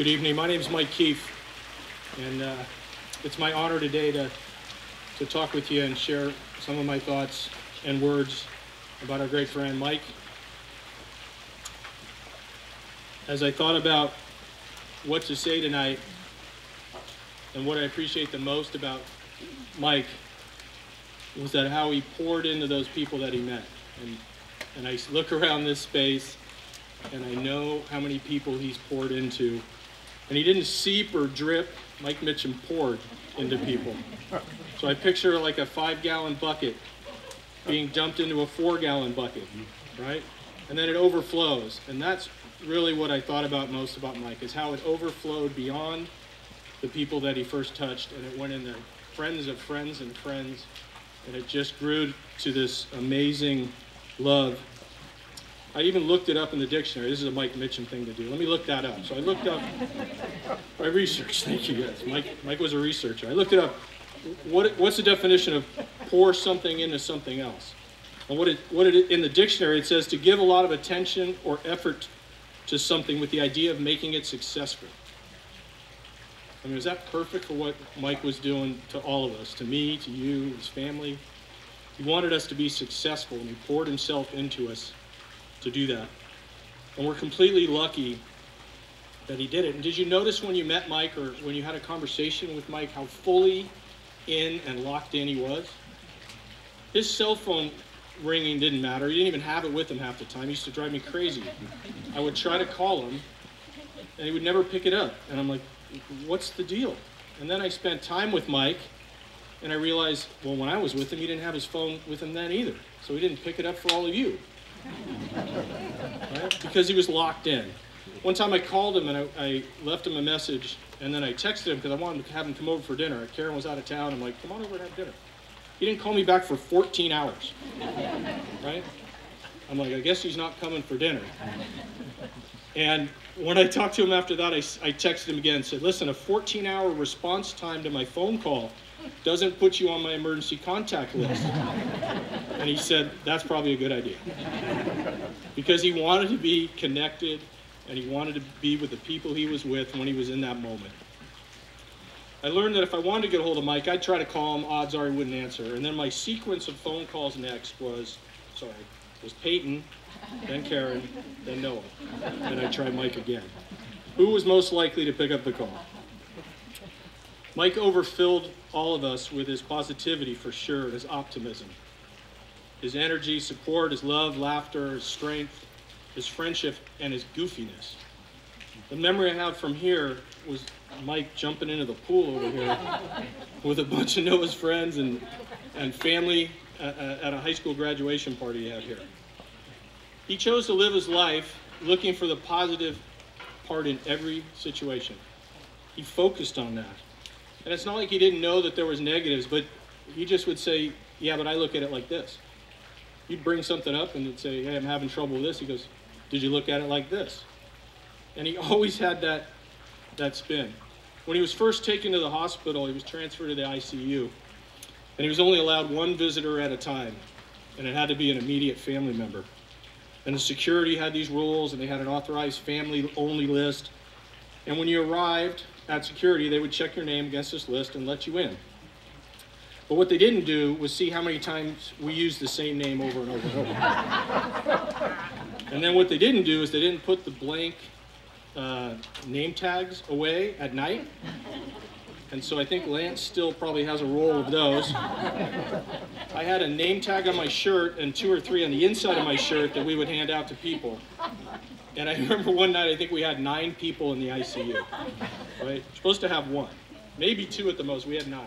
Good evening. My name is Mike Keefe, and it's my honor today to talk with you and share some of my thoughts and words about our great friend Mike. As I thought about what to say tonight and what I appreciate the most about Mike was that how he poured into those people that he met. And I look around this space and I know how many people he's poured into. And he didn't seep or drip. Mike Mitcheom poured into people. So I picture like a 5-gallon bucket being dumped into a 4-gallon bucket, right? And then it overflows. And that's really what I thought about most about Mike, is how it overflowed beyond the people that he first touched, and it went into friends of friends and friends, and it just grew to this amazing love. I even looked it up in the dictionary. This is a Mike Mitcheom thing to do. Let me look that up. So I looked up, I researched, thank you guys. Mike was a researcher. I looked it up. What's the definition of pour something into something else? And in the dictionary, it says to give a lot of attention or effort to something with the idea of making it successful. I mean, is that perfect for what Mike was doing to all of us, to me, to you, his family? He wanted us to be successful, and he poured himself into us to do that. And we're completely lucky that he did it. And did you notice when you met Mike, or when you had a conversation with Mike, how fully in and locked in he was? His cell phone ringing didn't matter. He didn't even have it with him half the time. He used to drive me crazy. I would try to call him, and he would never pick it up. And I'm like, what's the deal? And then I spent time with Mike, and I realized, well, when I was with him, he didn't have his phone with him then either. So he didn't pick it up for all of you. Right? Because he was locked in. One time I called him and I left him a message, and then I texted him because I wanted to have him come over for dinner. Karen was out of town. I'm like, come on over and have dinner. He didn't call me back for 14 hours. Right? I'm like, I guess he's not coming for dinner. And when I talked to him after that, I texted him again and said, listen, a 14-hour response time to my phone call doesn't put you on my emergency contact list. And he said, that's probably a good idea. Because he wanted to be connected, and he wanted to be with the people he was with when he was in that moment. I learned that if I wanted to get a hold of Mike, I'd try to call him. Odds are he wouldn't answer. And then my sequence of phone calls next was Peyton, then Karen, then Noah. And I tried Mike again. Who was most likely to pick up the call? Mike overfilled all of us with his positivity, for sure, his optimism, his energy, support, his love, laughter, his strength, his friendship, and his goofiness. The memory I have from here was Mike jumping into the pool over here with a bunch of Noah's friends and family at a high school graduation party he had here. He chose to live his life looking for the positive part in every situation. He focused on that. And it's not like he didn't know that there was negatives, but he just would say, yeah, but I look at it like this. You'd bring something up and he'd say, hey, I'm having trouble with this. He goes, did you look at it like this? And he always had that spin. When he was first taken to the hospital, he was transferred to the ICU. And he was only allowed one visitor at a time. And it had to be an immediate family member. And the security had these rules, and they had an authorized family-only list. And when you arrived at security, they would check your name against this list and let you in. But what they didn't do was see how many times we used the same name over and over and over. And then what they didn't do is they didn't put the blank name tags away at night. And so I think Lance still probably has a roll of those. I had a name tag on my shirt and 2 or 3 on the inside of my shirt that we would hand out to people. And I remember one night, I think we had 9 people in the ICU, right? We're supposed to have 1, maybe 2 at the most. We had 9.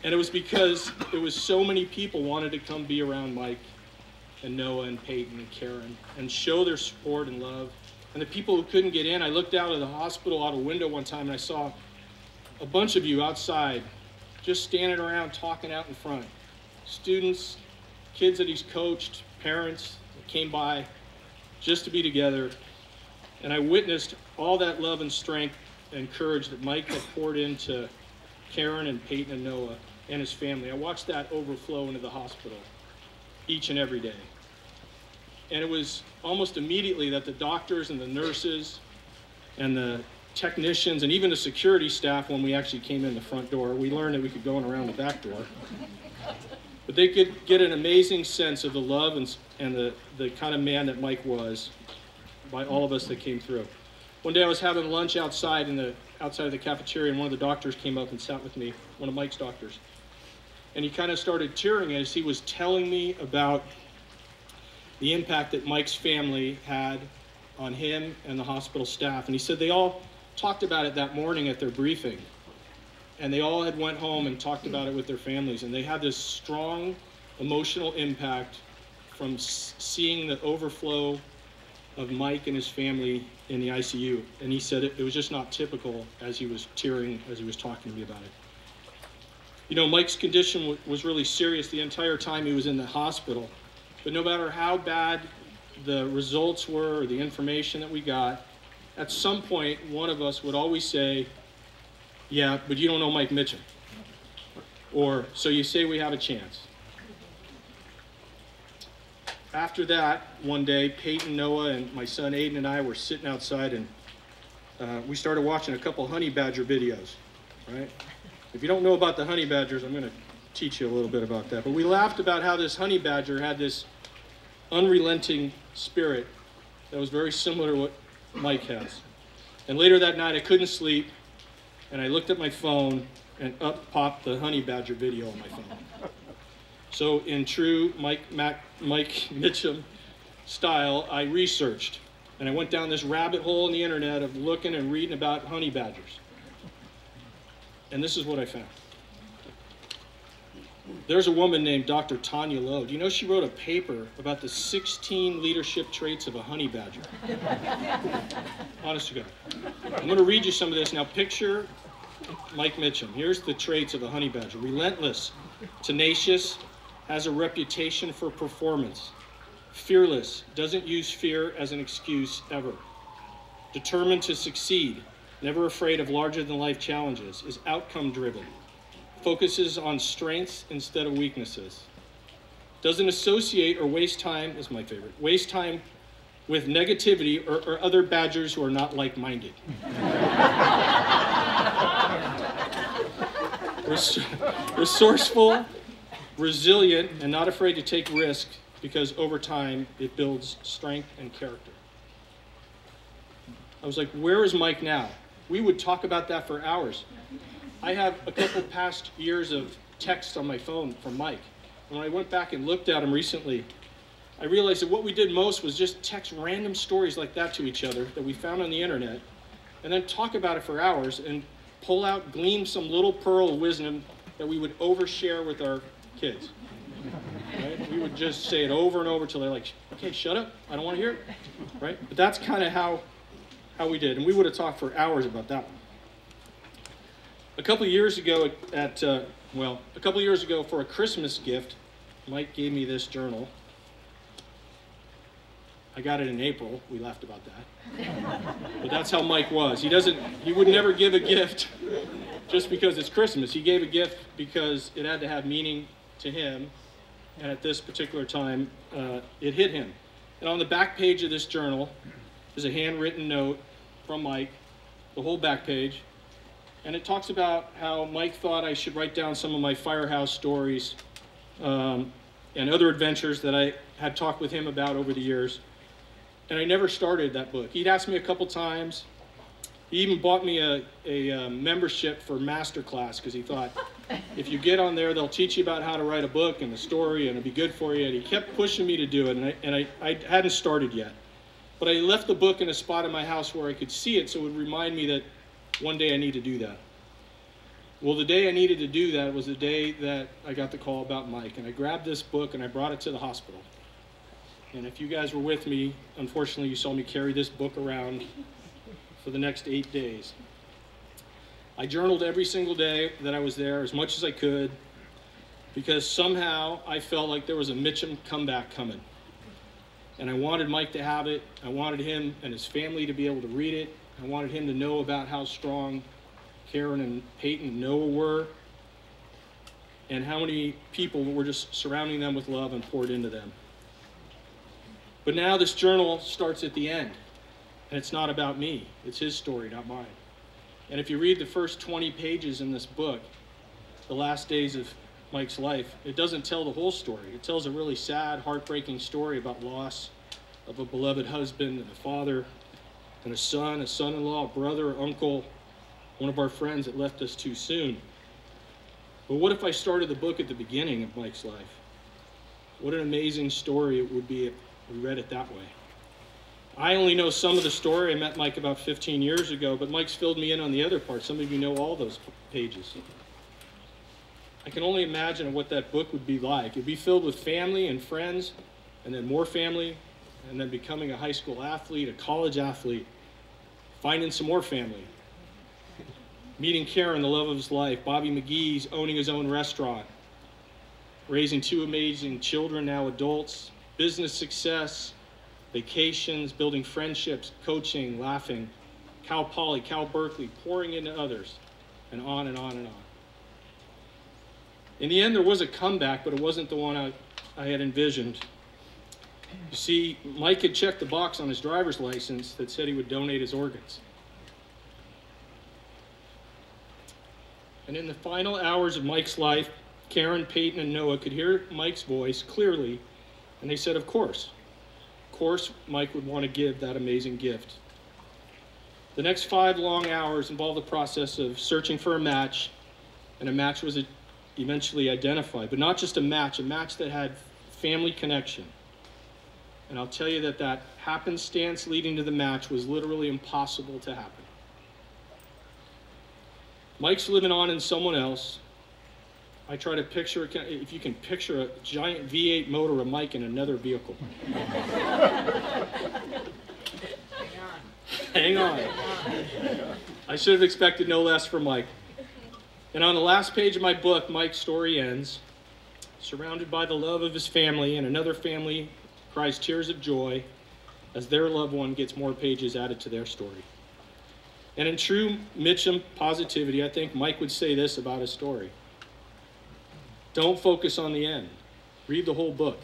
And it was because it was so many people wanted to come be around Mike and Noah and Peyton and Karen and show their support and love. And the people who couldn't get in, I looked out of the hospital out a window one time and I saw a bunch of you outside just standing around talking out in front. Students, kids that he's coached, parents that came by just to be together. And I witnessed all that love and strength and courage that Mike had poured into Karen and Peyton and Noah and his family. I watched that overflow into the hospital each and every day. And it was almost immediately that the doctors and the nurses and the technicians and even the security staff, when we actually came in the front door, we learned that we could go in around the back door. But they could get an amazing sense of the love and the kind of man that Mike was by all of us that came through. One day I was having lunch outside outside of the cafeteria, and one of the doctors came up and sat with me, one of Mike's doctors. And he kind of started tearing as he was telling me about the impact that Mike's family had on him and the hospital staff. And he said they all talked about it that morning at their briefing. And they all had went home and talked about it with their families. And they had this strong emotional impact from seeing the overflow of Mike and his family in the ICU. And he said it was just not typical as he was tearing, as he was talking to me about it. You know, Mike's condition was really serious the entire time he was in the hospital. But no matter how bad the results were or the information that we got, at some point, one of us would always say, yeah, but you don't know Mike Mitcheom. Or, so you say we have a chance. After that, one day, Peyton, Noah, and my son Aiden and I were sitting outside, and we started watching a couple honey badger videos, right? If you don't know about the honey badgers, I'm going to teach you a little bit about that. But we laughed about how this honey badger had this unrelenting spirit that was very similar to what Mike has. And later that night, I couldn't sleep, and I looked at my phone, and up popped the honey badger video on my phone. So in true Mike Mitcheom style, I researched, and I went down this rabbit hole in the internet of looking and reading about honey badgers. And this is what I found. There's a woman named Dr. Tanya Lowe. Do you know she wrote a paper about the 16 leadership traits of a honey badger? Honest to God. I'm going to read you some of this. Now picture Mike Mitcheom. Here's the traits of a honey badger. Relentless, tenacious, has a reputation for performance. Fearless, doesn't use fear as an excuse ever. Determined to succeed, never afraid of larger-than-life challenges, is outcome-driven. Focuses on strengths instead of weaknesses. Doesn't associate or waste time, is my favorite, waste time with negativity or other badgers who are not like-minded. Resourceful, resilient, and not afraid to take risks because over time it builds strength and character. I was like, where is Mike now? We would talk about that for hours. I have a couple past years of texts on my phone from Mike. And when I went back and looked at him recently, I realized that what we did most was just text random stories like that to each other that we found on the internet, and then talk about it for hours and glean some little pearl of wisdom that we would overshare with our kids. Right? We would just say it over and over till they're like, okay, shut up, I don't want to hear it. Right? But that's kind of how we did, and we would have talked for hours about that one. A couple of years ago for a Christmas gift, Mike gave me this journal. I got it in April. We laughed about that. But that's how Mike was. He would never give a gift just because it's Christmas. He gave a gift because it had to have meaning to him. And at this particular time, it hit him. And on the back page of this journal is a handwritten note from Mike, the whole back page. And it talks about how Mike thought I should write down some of my firehouse stories and other adventures that I had talked with him about over the years. And I never started that book. He'd asked me a couple times. He even bought me a membership for Masterclass because he thought, if you get on there, they'll teach you about how to write a book and the story, and it'll be good for you. And he kept pushing me to do it, and I hadn't started yet. But I left the book in a spot in my house where I could see it, so it would remind me that one day I need to do that. Well, the day I needed to do that was the day that I got the call about Mike. And I grabbed this book and I brought it to the hospital. And if you guys were with me, unfortunately you saw me carry this book around for the next 8 days. I journaled every single day that I was there as much as I could because somehow I felt like there was a Mitcheom comeback coming. And I wanted Mike to have it. I wanted him and his family to be able to read it. I wanted him to know about how strong Karen and Peyton and Noah were, and how many people were just surrounding them with love and poured into them. But now this journal starts at the end, and it's not about me. It's his story, not mine. And if you read the first 20 pages in this book, the last days of Mike's life, it doesn't tell the whole story. It tells a really sad, heartbreaking story about loss of a beloved husband and a father and a son-in-law, a brother, uncle, one of our friends that left us too soon. But what if I started the book at the beginning of Mike's life? What an amazing story it would be if we read it that way. I only know some of the story. I met Mike about 15 years ago, but Mike's filled me in on the other part. Some of you know all those pages. I can only imagine what that book would be like. It'd be filled with family and friends, and then more family, and then becoming a high school athlete, a college athlete, finding some more family, meeting Karen, the love of his life, Bobby McGee's owning his own restaurant, raising 2 amazing children, now adults, business success, vacations, building friendships, coaching, laughing, Cal Poly, Cal Berkeley, pouring into others, and on and on and on. In the end, there was a comeback, but it wasn't the one I had envisioned. You see, Mike had checked the box on his driver's license that said he would donate his organs. And in the final hours of Mike's life, Karen, Peyton, and Noah could hear Mike's voice clearly, and they said, of course, Mike would want to give that amazing gift. The next 5 long hours involved the process of searching for a match, and a match was eventually identified, but not just a match that had family connection. And I'll tell you that happenstance leading to the match was literally impossible to happen. Mike's living on in someone else. I try to picture, if you can picture a giant V8 motor of Mike in another vehicle. Hang on. I should have expected no less from Mike. And on the last page of my book, Mike's story ends, surrounded by the love of his family, and another family cries tears of joy as their loved one gets more pages added to their story. And in true Mitcheom positivity, I think Mike would say this about his story. Don't focus on the end. Read the whole book.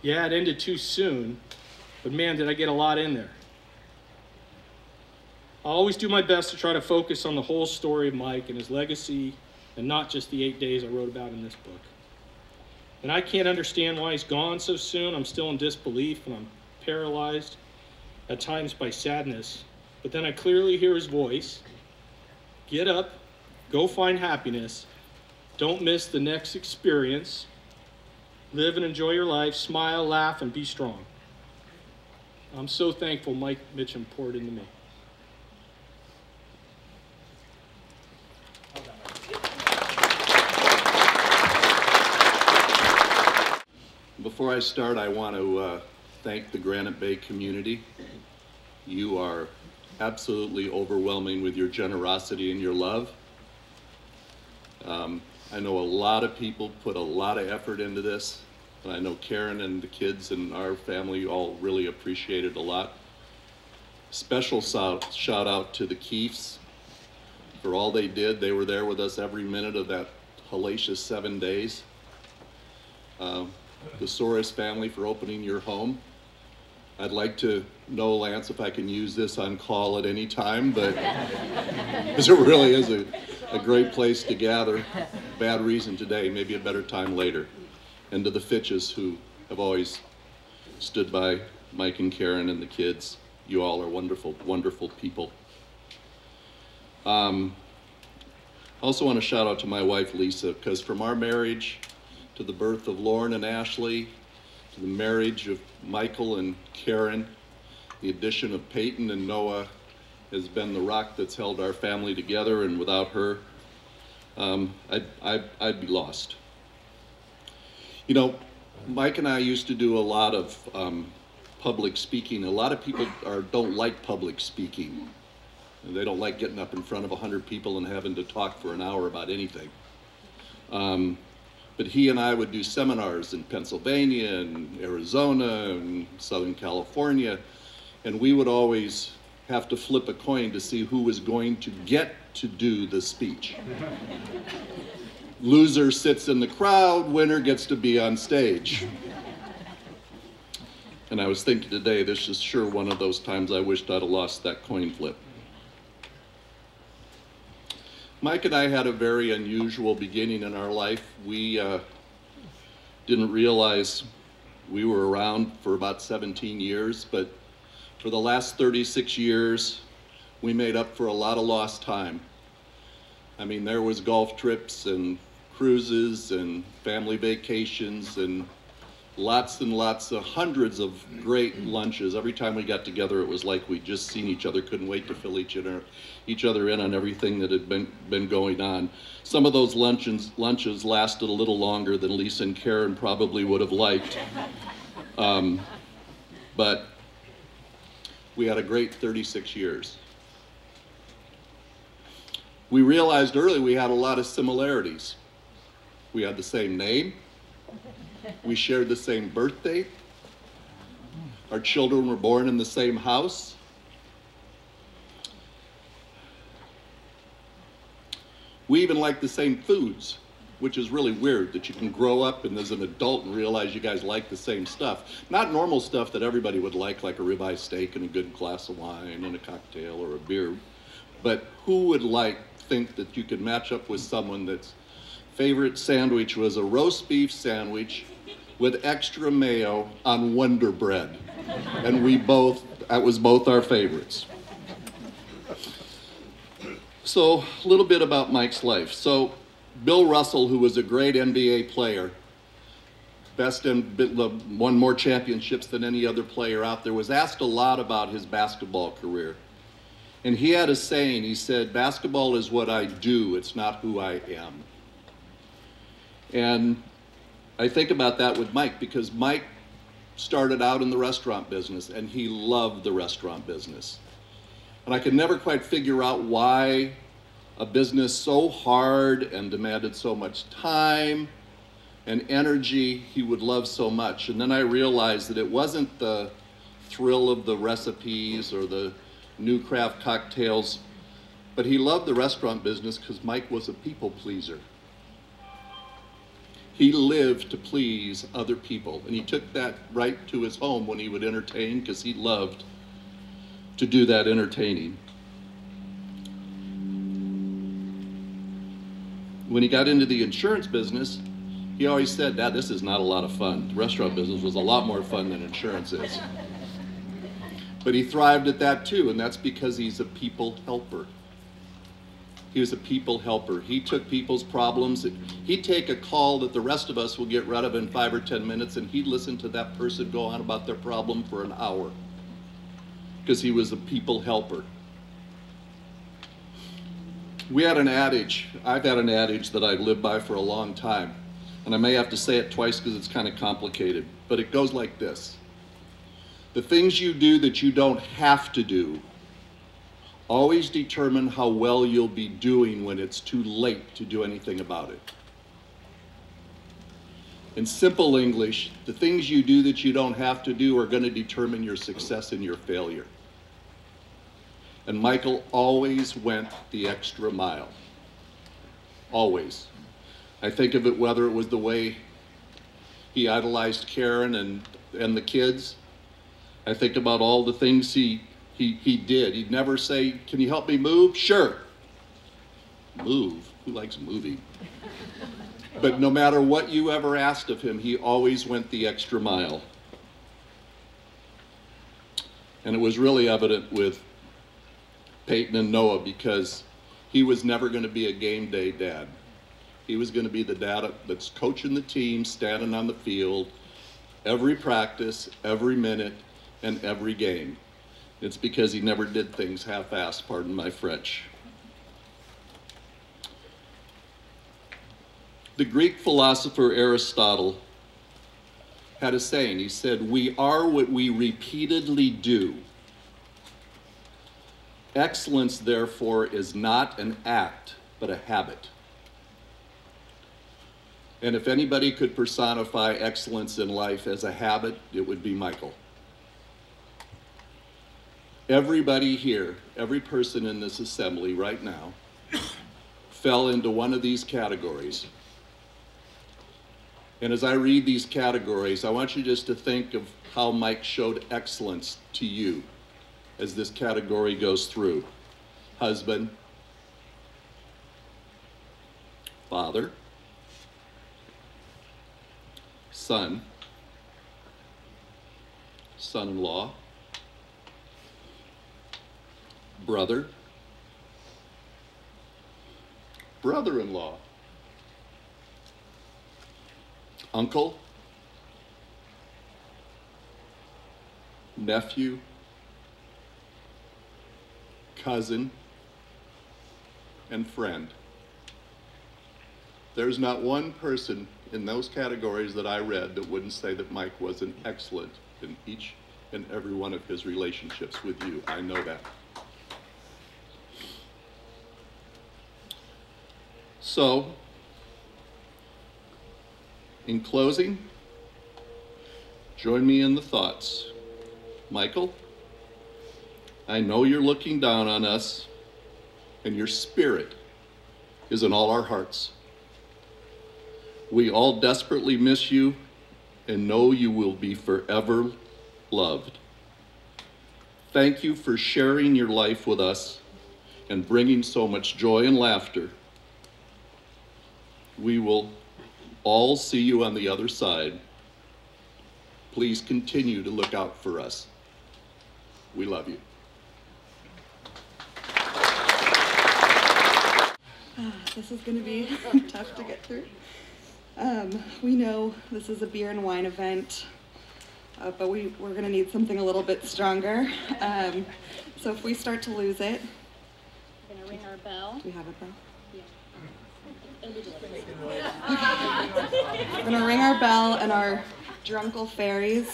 Yeah, it ended too soon, but man, did I get a lot in there. I'll always do my best to try to focus on the whole story of Mike and his legacy, and not just the 8 days I wrote about in this book. And I can't understand why he's gone so soon. I'm still in disbelief, and I'm paralyzed at times by sadness. But then I clearly hear his voice. Get up, go find happiness. Don't miss the next experience. Live and enjoy your life, smile, laugh, and be strong. I'm so thankful Mike Mitcheom poured into me. Before I start, I want to thank the Granite Bay community. You are absolutely overwhelming with your generosity and your love. I know a lot of people put a lot of effort into this, and I know Karen and the kids and our family all really appreciate it a lot. Special shout out to the Keefs for all they did. They were there with us every minute of that hellacious 7 days. The Soros family for opening your home. I'd like to know, Lance, if I can use this on call at any time, but because it really is a great place to gather. Bad reason today, maybe a better time later. And to the Fitches, who have always stood by Mike and Karen and the kids. You all are wonderful, wonderful people. I also want to shout out to my wife, Lisa, because from our marriage to the birth of Lauren and Ashley, to the marriage of Michael and Karen, the addition of Peyton and Noah has been the rock that's held our family together, and without her, I'd be lost. You know, Mike and I used to do a lot of public speaking. A lot of people don't like public speaking. They don't like getting up in front of 100 people and having to talk for an hour about anything. But he and I would do seminars in Pennsylvania and Arizona and Southern California, and we would always have to flip a coin to see who was going to get to do the speech. Loser sits in the crowd, winner gets to be on stage. And I was thinking today, this is sure one of those times I wished I'd have lost that coin flip. Mike and I had a very unusual beginning in our life. We didn't realize we were around for about 17 years, but for the last 36 years, we made up for a lot of lost time. I mean, there was golf trips and cruises and family vacations and lots of hundreds of great lunches. Every time we got together, it was like we'd just seen each other, couldn't wait to fill each other in on everything that had been going on. Some of those lunches lasted a little longer than Lisa and Karen probably would have liked. But we had a great 36 years. We realized early we had a lot of similarities. We had the same name. We shared the same birthday. Our children were born in the same house. We even like the same foods, which is really weird that you can grow up and as an adult and realize you guys like the same stuff. Not normal stuff that everybody would like a ribeye steak and a good glass of wine and a cocktail or a beer. But who would think that you could match up with someone that's favorite sandwich was a roast beef sandwich with extra mayo on Wonder Bread. And that was both our favorites. So a little bit about Mike's life. So Bill Russell, who was a great NBA player, won more championships than any other player out there, was asked a lot about his basketball career. And he had a saying, he said, "Basketball is what I do, it's not who I am." And I think about that with Mike because Mike started out in the restaurant business and he loved the restaurant business. And I could never quite figure out why a business so hard and demanded so much time and energy he would love so much. And then I realized that it wasn't the thrill of the recipes or the new craft cocktails, but he loved the restaurant business because Mike was a people pleaser. He lived to please other people, and he took that right to his home when he would entertain because he loved to do that entertaining. When he got into the insurance business, he always said, "Dad, this is not a lot of fun. The restaurant business was a lot more fun than insurance is." But he thrived at that too, and that's because he's a people helper. He was a people helper. He took people's problems. He'd take a call that the rest of us will get rid of in 5 or 10 minutes, and he'd listen to that person go on about their problem for an hour because he was a people helper. We had an adage. I've had an adage that I've lived by for a long time, and I may have to say it twice because it's kind of complicated, but it goes like this. The things you do that you don't have to do always determine how well you'll be doing when it's too late to do anything about it. In simple English, the things you do that you don't have to do are going to determine your success and your failure. And Michael always went the extra mile. Always. I think of it whether it was the way he idolized Karen and the kids. I think about all the things he did. He'd never say, "Can you help me move?" "Sure." Move? Who likes moving? But no matter what you ever asked of him, he always went the extra mile. And it was really evident with Peyton and Noah because he was never going to be a game day dad. He was going to be the dad that's coaching the team, standing on the field, every practice, every minute, and every game. It's because he never did things half-assed, pardon my French. The Greek philosopher Aristotle had a saying. He said, "We are what we repeatedly do. Excellence, therefore, is not an act, but a habit." And if anybody could personify excellence in life as a habit, it would be Michael. Everybody here, every person in this assembly right now, fell into one of these categories. And as I read these categories, I want you just to think of how Mike showed excellence to you as this category goes through. Husband, father, son, son-in-law, brother, brother-in-law, uncle, nephew, cousin, and friend. There's not one person in those categories that I read that wouldn't say that Mike was an excellent in each and every one of his relationships with you. I know that. So, in closing, join me in the thoughts. Michael, I know you're looking down on us, and your spirit is in all our hearts. We all desperately miss you and know you will be forever loved. Thank you for sharing your life with us and bringing so much joy and laughter. We will all see you on the other side. Please continue to look out for us. We love you. This is going to be tough to get through. We know this is a beer and wine event, but we're going to need something a little bit stronger. So if we start to lose it. We're going to ring our bell. Do we have a bell? Yeah. We're going to ring our bell, and our drunkle fairies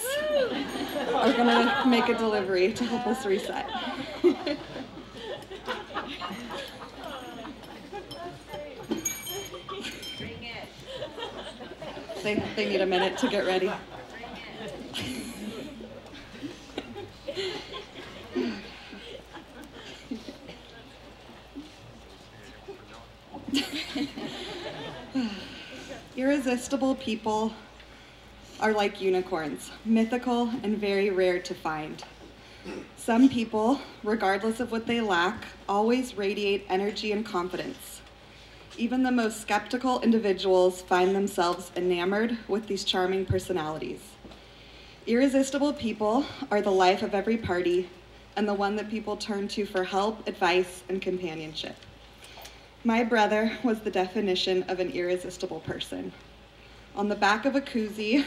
are going to make a delivery to help us reset. They need a minute to get ready. Irresistible people are like unicorns, mythical and very rare to find. Some people, regardless of what they lack, always radiate energy and confidence. Even the most skeptical individuals find themselves enamored with these charming personalities. Irresistible people are the life of every party and the one that people turn to for help, advice, and companionship. My brother was the definition of an irresistible person. On the back of a koozie,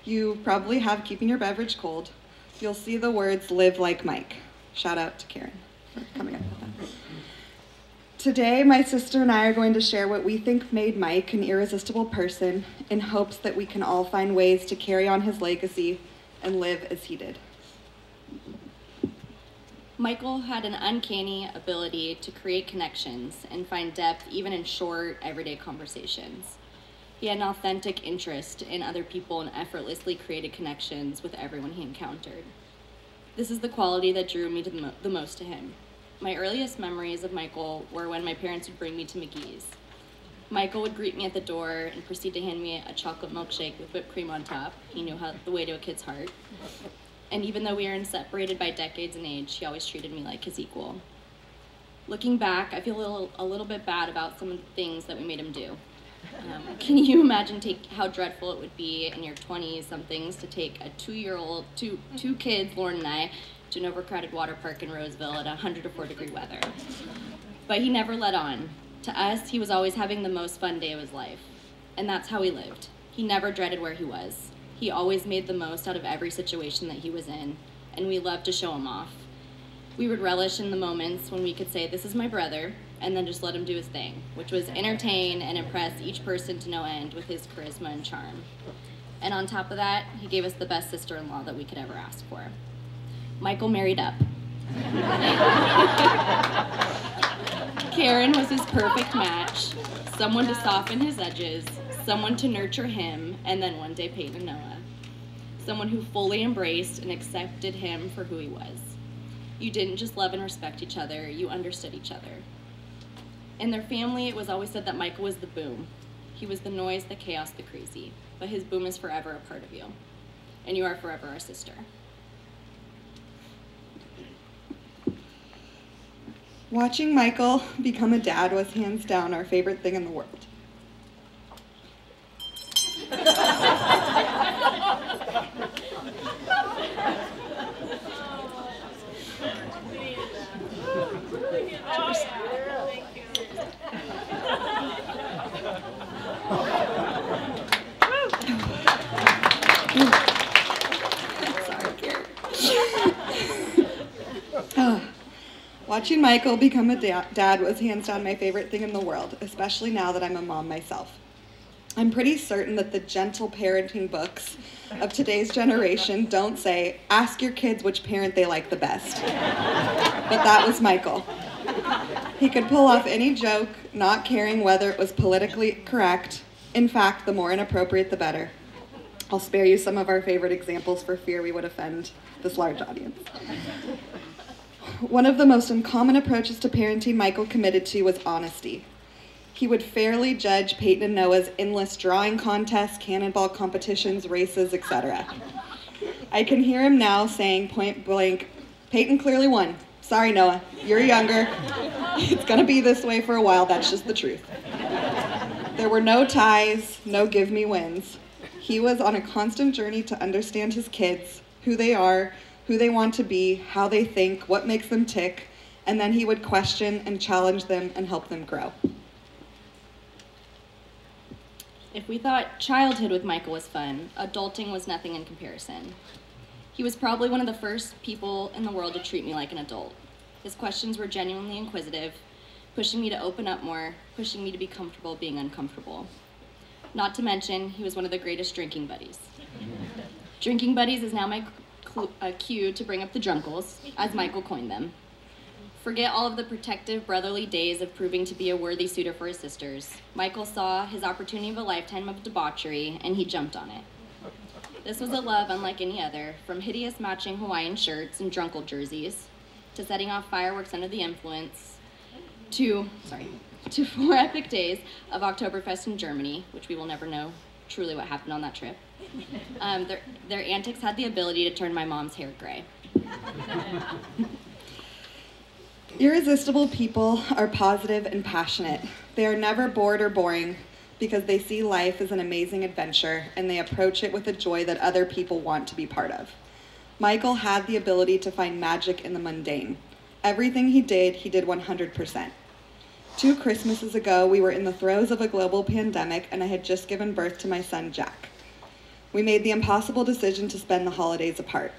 you probably have keeping your beverage cold, you'll see the words, "Live like Mike." Shout out to Karen for coming up with that. Today, my sister and I are going to share what we think made Mike an irresistible person in hopes that we can all find ways to carry on his legacy and live as he did. Michael had an uncanny ability to create connections and find depth even in short, everyday conversations. He had an authentic interest in other people and effortlessly created connections with everyone he encountered. This is the quality that drew me to the most to him. My earliest memories of Michael were when my parents would bring me to McGee's. Michael would greet me at the door and proceed to hand me a chocolate milkshake with whipped cream on top. He knew the way to a kid's heart. And even though we were separated by decades in age, he always treated me like his equal. Looking back, I feel a little bit bad about some of the things that we made him do. Can you imagine how dreadful it would be in your 20s-somethings to take a 2-year-old, two kids, Lauren and I, to an overcrowded water park in Roseville at 104-degree weather? But he never let on. To us, he was always having the most fun day of his life. And that's how he lived. He never dreaded where he was. He always made the most out of every situation that he was in, and we loved to show him off. We would relish in the moments when we could say, "This is my brother," and then just let him do his thing, which was entertain and impress each person to no end with his charisma and charm. And on top of that, he gave us the best sister-in-law that we could ever ask for. Michael married up. Karen was his perfect match, someone to soften his edges, someone to nurture him, and then one day Peyton and Noah. Someone who fully embraced and accepted him for who he was. You didn't just love and respect each other, you understood each other. In their family, it was always said that Michael was the boom. He was the noise, the chaos, the crazy. But his boom is forever a part of you. And you are forever our sister. Watching Michael become a dad was hands down our favorite thing in the world. Watching Michael become a dad was hands down my favorite thing in the world, especially now that I'm a mom myself. I'm pretty certain that the gentle parenting books of today's generation don't say, ask your kids which parent they like the best. But that was Michael. He could pull off any joke, not caring whether it was politically correct. In fact, the more inappropriate, the better. I'll spare you some of our favorite examples for fear we would offend this large audience. One of the most uncommon approaches to parenting Michael committed to was honesty. He would fairly judge Peyton and Noah's endless drawing contests, cannonball competitions, races, etc. I can hear him now saying point blank, Peyton clearly won. Sorry, Noah, you're younger. It's gonna be this way for a while, that's just the truth. There were no ties, no give me wins. He was on a constant journey to understand his kids, who they are, who they want to be, how they think, what makes them tick, and then he would question and challenge them and help them grow. If we thought childhood with Michael was fun, adulting was nothing in comparison. He was probably one of the first people in the world to treat me like an adult. His questions were genuinely inquisitive, pushing me to open up more, pushing me to be comfortable being uncomfortable. Not to mention, he was one of the greatest drinking buddies. Drinking buddies is now my cue to bring up the drunkles, as Michael coined them. Forget all of the protective, brotherly days of proving to be a worthy suitor for his sisters. Michael saw his opportunity of a lifetime of debauchery, and he jumped on it. This was a love unlike any other, from hideous matching Hawaiian shirts and drunkle jerseys, to setting off fireworks under the influence, to 4 epic days of Oktoberfest in Germany, which we will never know truly what happened on that trip. Their antics had the ability to turn my mom's hair gray. Irresistible people are positive and passionate. They are never bored or boring because they see life as an amazing adventure and they approach it with a joy that other people want to be part of. Michael had the ability to find magic in the mundane. Everything he did 100%. 2 Christmases ago, we were in the throes of a global pandemic and I had just given birth to my son, Jack. We made the impossible decision to spend the holidays apart.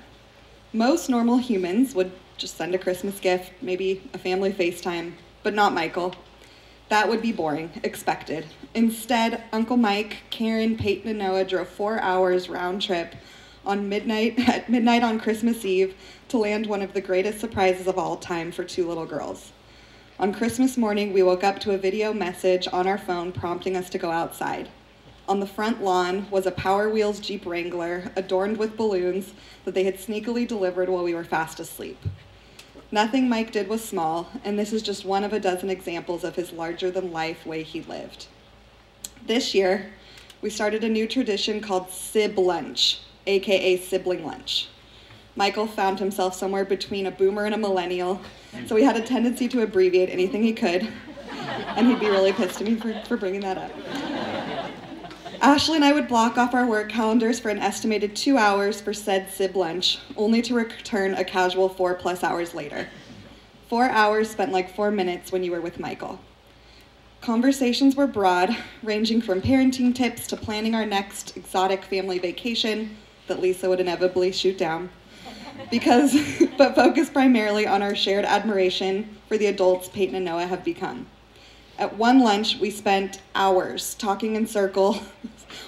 Most normal humans would just send a Christmas gift, maybe a family FaceTime, but not Michael. That would be boring, expected. Instead, Uncle Mike, Karen, Peyton, and Noah drove 4 hours round trip at midnight on Christmas Eve to land one of the greatest surprises of all time for 2 little girls. On Christmas morning, we woke up to a video message on our phone prompting us to go outside. On the front lawn was a Power Wheels Jeep Wrangler adorned with balloons that they had sneakily delivered while we were fast asleep. Nothing Mike did was small, and this is just one of a dozen examples of his larger-than-life way he lived. This year, we started a new tradition called Sib Lunch, aka sibling lunch. Michael found himself somewhere between a boomer and a millennial, so he had a tendency to abbreviate anything he could, and he'd be really pissed at me for bringing that up. Ashley and I would block off our work calendars for an estimated 2 hours for said Sib Lunch, only to return a casual 4+ hours later. 4 hours spent like 4 minutes when you were with Michael. Conversations were broad, ranging from parenting tips to planning our next exotic family vacation that Lisa would inevitably shoot down, but focused primarily on our shared admiration for the adults Peyton and Noah have become. At one lunch, we spent hours talking in circle,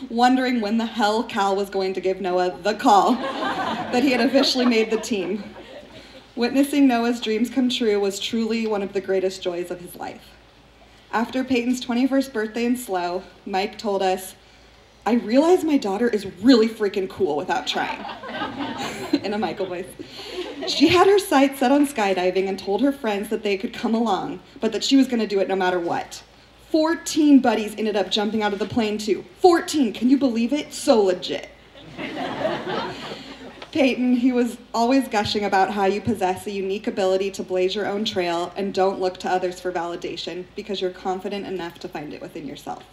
wondering when the hell Cal was going to give Noah the call that he had officially made the team. Witnessing Noah's dreams come true was truly one of the greatest joys of his life. After Peyton's 21st birthday in SLO, Mike told us, "I realize my daughter is really freaking cool without trying," in a Michael voice. "She had her sights set on skydiving and told her friends that they could come along, but that she was going to do it no matter what. 14 buddies ended up jumping out of the plane too. 14, can you believe it? So legit." Peyton, he was always gushing about how you possess a unique ability to blaze your own trail and don't look to others for validation because you're confident enough to find it within yourself.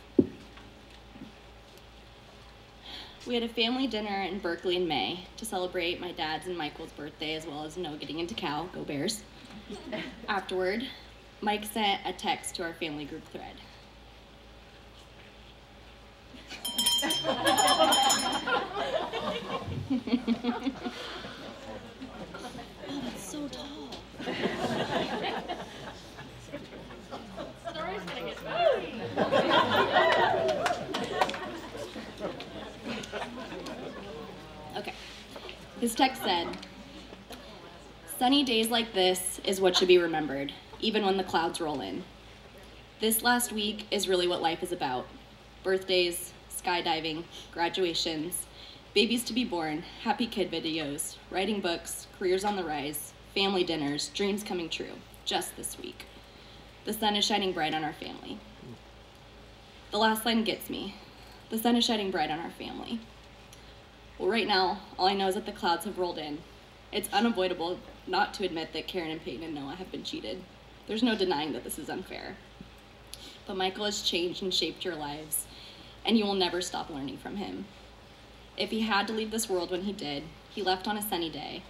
We had a family dinner in Berkeley in May to celebrate my dad's and Michael's birthday, as well as getting into Cal, go Bears. Afterward, Mike sent a text to our family group thread. Oh, that's so tall. His text said, "Sunny days like this is what should be remembered, even when the clouds roll in. This last week is really what life is about. Birthdays, skydiving, graduations, babies to be born, happy kid videos, writing books, careers on the rise, family dinners, dreams coming true, just this week. The sun is shining bright on our family." The last line gets me. The sun is shining bright on our family. Well, right now, all I know is that the clouds have rolled in. It's unavoidable not to admit that Karen and Peyton and Noah have been cheated. There's no denying that this is unfair. But Michael has changed and shaped your lives, and you will never stop learning from him. If he had to leave this world when he did, he left on a sunny day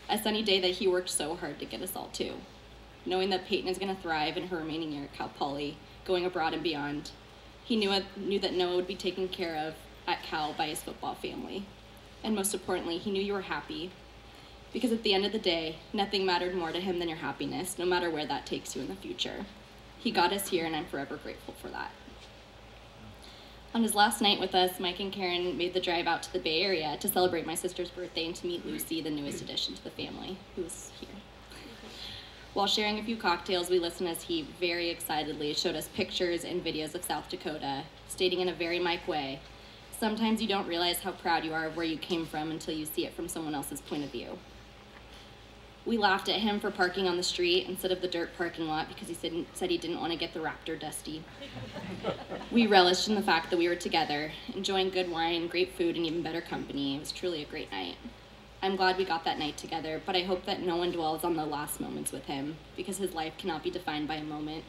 that he worked so hard to get us all to. Knowing that Peyton is going to thrive in her remaining year at Cal Poly, going abroad and beyond, he knew that Noah would be taken care of at Cal by his football family. And most importantly, he knew you were happy, because at the end of the day, nothing mattered more to him than your happiness, no matter where that takes you in the future. He got us here, and I'm forever grateful for that. On his last night with us, Mike and Karen made the drive out to the Bay Area to celebrate my sister's birthday and to meet Lucy, the newest addition to the family, who was here. While sharing a few cocktails, we listened as he very excitedly showed us pictures and videos of South Dakota, stating in a very Mike way, "Sometimes you don't realize how proud you are of where you came from until you see it from someone else's point of view." We laughed at him for parking on the street instead of the dirt parking lot because he said he didn't want to get the Raptor dusty. We relished in the fact that we were together, enjoying good wine, great food, and even better company. It was truly a great night. I'm glad we got that night together, but I hope that no one dwells on the last moments with him, because his life cannot be defined by a moment.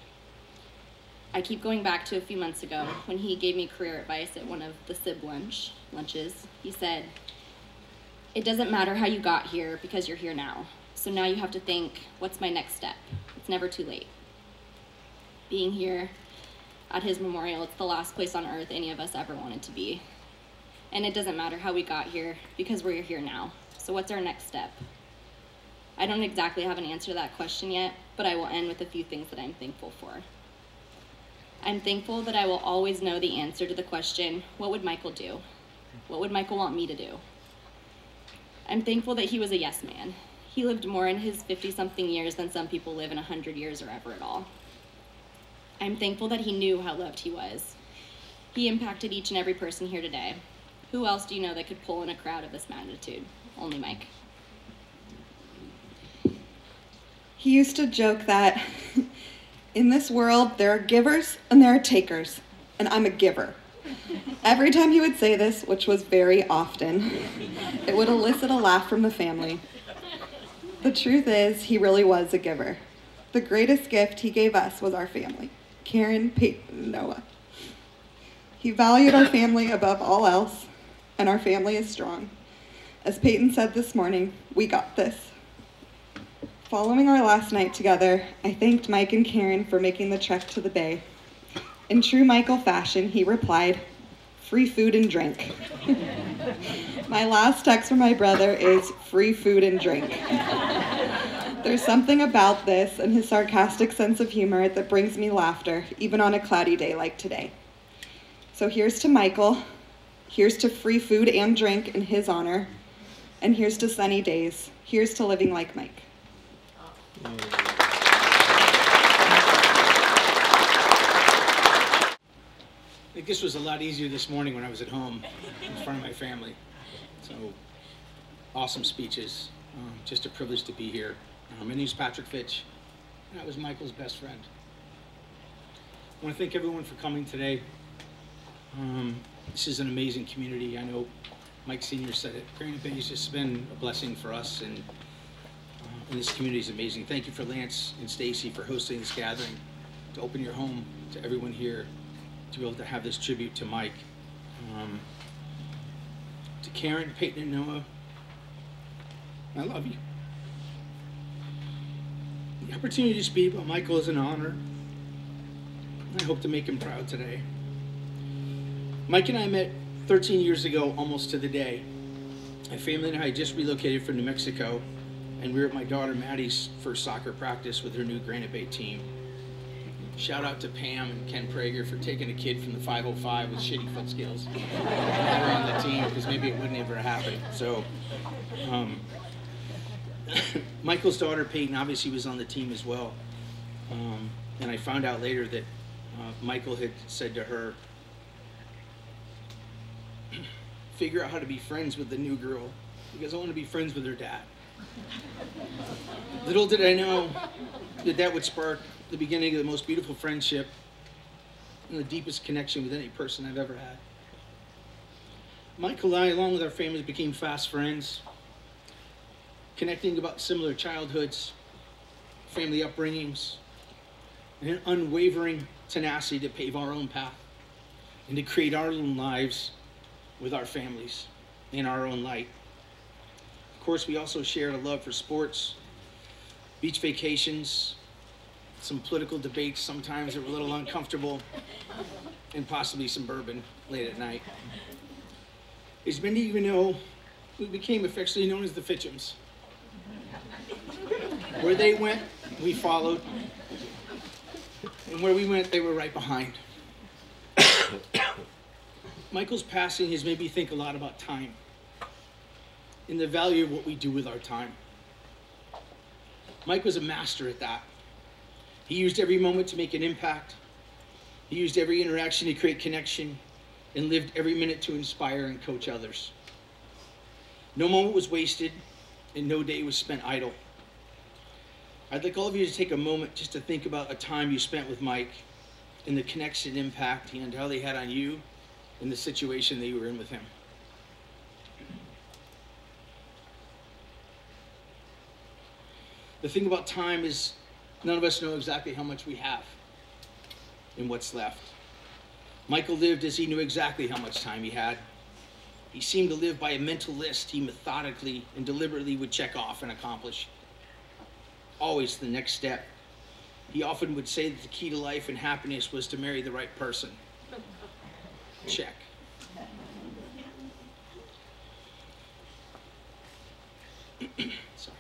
I keep going back to a few months ago when he gave me career advice at one of the SIB lunches. He said, "It doesn't matter how you got here because you're here now. So now you have to think, what's my next step? It's never too late." Being here at his memorial, it's the last place on earth any of us ever wanted to be. And it doesn't matter how we got here because we're here now. So what's our next step? I don't exactly have an answer to that question yet, but I will end with a few things that I'm thankful for. I'm thankful that I will always know the answer to the question, what would Michael do? What would Michael want me to do? I'm thankful that he was a yes man. He lived more in his 50-something years than some people live in 100 years or ever at all. I'm thankful that he knew how loved he was. He impacted each and every person here today. Who else do you know that could pull in a crowd of this magnitude? Only Mike. He used to joke that in this world, there are givers and there are takers, and I'm a giver. Every time he would say this, which was very often, it would elicit a laugh from the family. The truth is, he really was a giver. The greatest gift he gave us was our family, Karen, Peyton, and Noah. He valued our family above all else, and our family is strong. As Peyton said this morning, we got this. Following our last night together, I thanked Mike and Karen for making the trek to the Bay. In true Michael fashion, he replied, "Free food and drink." My last text from my brother is, "Free food and drink." There's something about this and his sarcastic sense of humor that brings me laughter, even on a cloudy day like today. So here's to Michael, here's to free food and drink in his honor, and here's to sunny days. Here's to living like Mike. I think this was a lot easier this morning when I was at home in front of my family. So, awesome speeches. Just a privilege to be here. My name's Patrick Fitch, and I was Michael's best friend. I want to thank everyone for coming today. This is an amazing community. I know Mike Sr. said it. Granite Bay has just been a blessing for us, and this community is amazing. Thank you for Lance and Stacy for hosting this gathering, to open your home to everyone here, to be able to have this tribute to Mike. To Karen, Peyton, and Noah, I love you. The opportunity to speak about Michael is an honor. I hope to make him proud today. Mike and I met 13 years ago, almost to the day. My family and I had just relocated from New Mexico, and we were at my daughter Maddie's first soccer practice with her new Granite Bay team. Shout out to Pam and Ken Prager for taking a kid from the 505 with shitty foot skills and her on the team, because maybe it wouldn't ever happen. So, Michael's daughter Peyton obviously was on the team as well. And I found out later that Michael had said to her, figure out how to be friends with the new girl, because I want to be friends with her dad. Little did I know that that would spark the beginning of the most beautiful friendship and the deepest connection with any person I've ever had. Michael and I, along with our families, became fast friends, connecting about similar childhoods, family upbringings, and an unwavering tenacity to pave our own path and to create our own lives with our families in our own light. Of course, we also shared a love for sports, beach vacations, some political debates sometimes that were a little uncomfortable, and possibly some bourbon late at night. As many of you know, we became affectionately known as the Mitcheoms. Where they went, we followed, and where we went, they were right behind. Michael's passing has made me think a lot about time and the value of what we do with our time. Mike was a master at that. He used every moment to make an impact. He used every interaction to create connection and lived every minute to inspire and coach others. No moment was wasted and no day was spent idle. I'd like all of you to take a moment just to think about a time you spent with Mike and the connection and impact and how they had on you and the situation that you were in with him. The thing about time is none of us know exactly how much we have and what's left. Michael lived as he knew exactly how much time he had. He seemed to live by a mental list he methodically and deliberately would check off and accomplish. Always the next step. He often would say that the key to life and happiness was to marry the right person. Check. Sorry.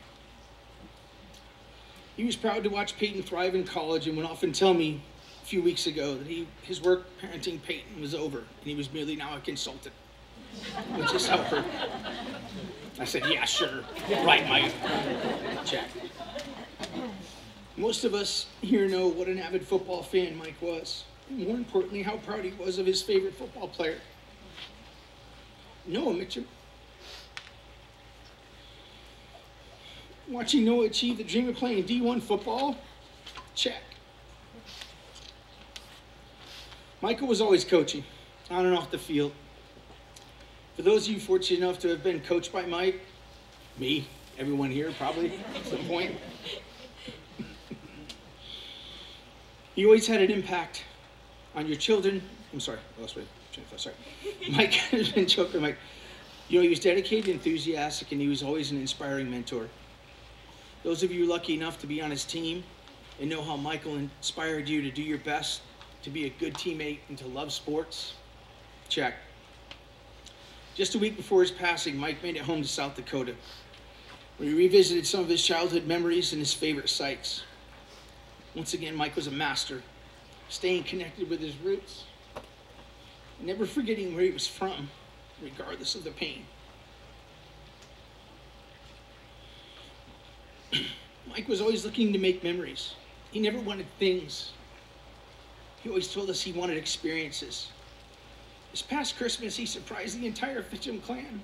He was proud to watch Peyton thrive in college and would often tell me a few weeks ago that his work parenting Peyton was over and he was merely now a consultant, which is helper. I said, yeah, sure, right, Mike. Check. Most of us here know what an avid football fan Mike was, and more importantly, how proud he was of his favorite football player. Noah Mitcheom. Watching Noah achieve the dream of playing D1 football, check. Michael was always coaching, on and off the field. For those of you fortunate enough to have been coached by Mike, me, everyone here probably at some point, he always had an impact on your children. I'm sorry, I lost my train of thought, sorry. Mike has been joking, Mike. You know, he was dedicated, enthusiastic, and he was always an inspiring mentor. Those of you lucky enough to be on his team and know how Michael inspired you to do your best, to be a good teammate, and to love sports, check. Just a week before his passing, Mike made it home to South Dakota, where he revisited some of his childhood memories and his favorite sites. Once again, Mike was a master, staying connected with his roots, never forgetting where he was from, regardless of the pain. Mike was always looking to make memories. He never wanted things. He always told us he wanted experiences. This past Christmas, he surprised the entire Mitcheom clan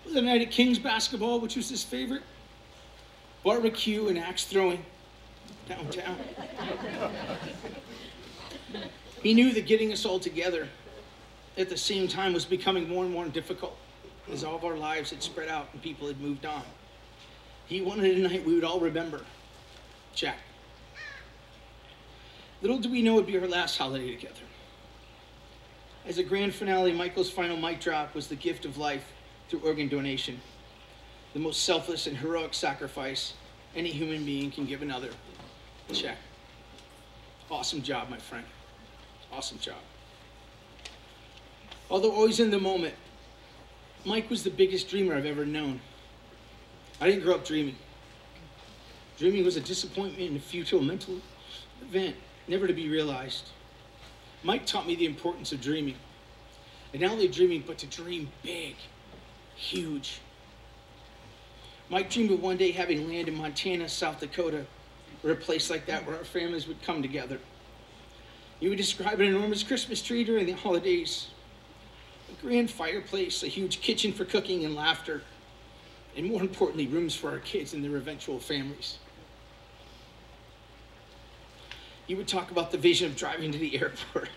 with a night at Kings basketball, which was his favorite, barbecue and axe throwing downtown. He knew that getting us all together at the same time was becoming more and more difficult as all of our lives had spread out and people had moved on. He wanted a night we would all remember. Check. Little do we know it would be our last holiday together. As a grand finale, Michael's final mic drop was the gift of life through organ donation, the most selfless and heroic sacrifice any human being can give another. Check. Awesome job, my friend. Awesome job. Although always in the moment, Mike was the biggest dreamer I've ever known. I didn't grow up dreaming. Dreaming was a disappointment and a futile mental event never to be realized. Mike taught me the importance of dreaming. And not only dreaming, but to dream big, huge. Mike dreamed of one day having land in Montana, South Dakota, or a place like that where our families would come together. He would describe an enormous Christmas tree during the holidays, a grand fireplace, a huge kitchen for cooking and laughter, and more importantly, rooms for our kids and their eventual families. He would talk about the vision of driving to the airport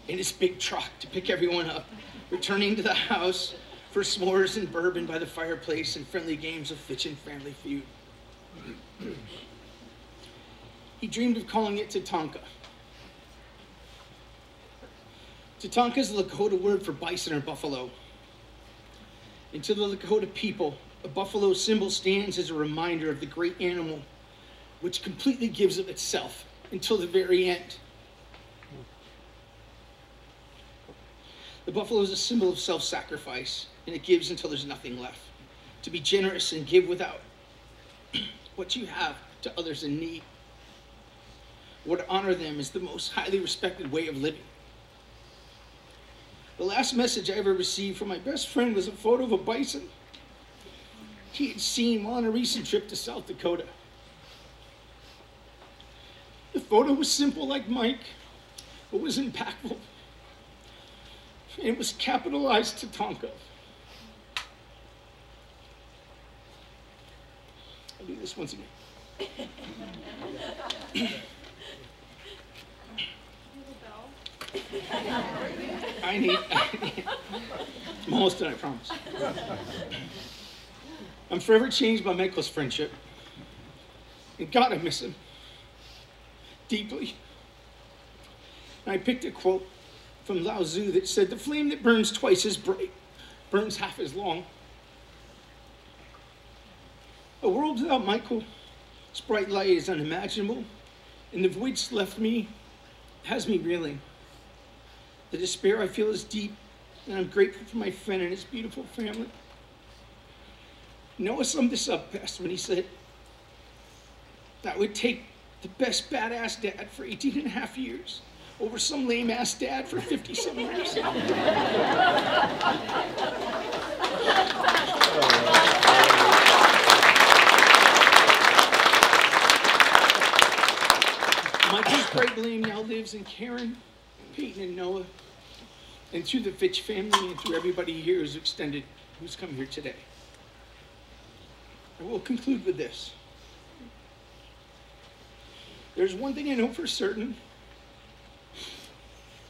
in his big truck to pick everyone up, returning to the house for s'mores and bourbon by the fireplace and friendly games of Fitch and Family Feud. He dreamed of calling it Tatanka. Tatanka is the Lakota word for bison or buffalo. And to the Lakota people, a buffalo symbol stands as a reminder of the great animal which completely gives of itself until the very end. The buffalo is a symbol of self-sacrifice, and it gives until there's nothing left. To be generous and give without what you have to others in need. Or to honor them is the most highly respected way of living. The last message I ever received from my best friend was a photo of a bison he had seen while on a recent trip to South Dakota. The photo was simple like Mike, but was impactful. And it was capitalized Tatanka. I'll do this once again. I need. I'm almost done, I promise. I'm forever changed by Mikael's friendship. And God, I miss him. Deeply. And I picked a quote from Lao Tzu that said, "The flame that burns twice as bright burns half as long." A world without Mikael's bright light is unimaginable, and the void's left me has me reeling. The despair I feel is deep, and I'm grateful for my friend and his beautiful family. Noah summed this up best when he said, "That would take the best badass dad for 18 and a half years over some lame ass dad for 50-some years." Michael's bright blame now lives in Karen, Peyton, and Noah, and through the Fitch family and through everybody here who's come here today. I will conclude with this. There's one thing I know for certain.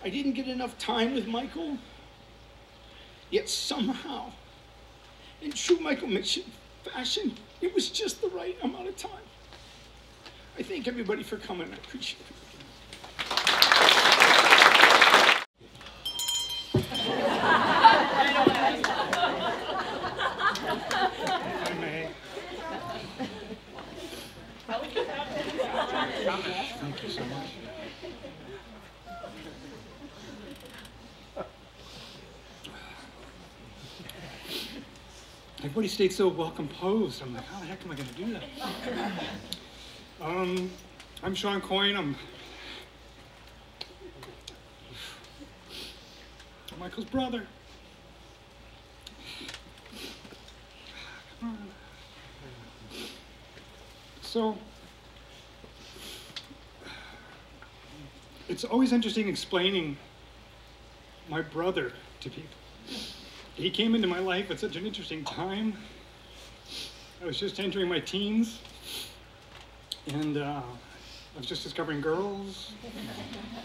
I didn't get enough time with Mikael, yet somehow, in true Mikael Mitcheom fashion, it was just the right amount of time. I thank everybody for coming. I appreciate it. Thank you so much. Everybody stayed so well composed. I'm like, how the heck am I going to do that? I'm Sean Coyne. I'm Michael's brother. Come on. So, it's always interesting explaining my brother to people. He came into my life at such an interesting time. I was just entering my teens, and I was just discovering girls,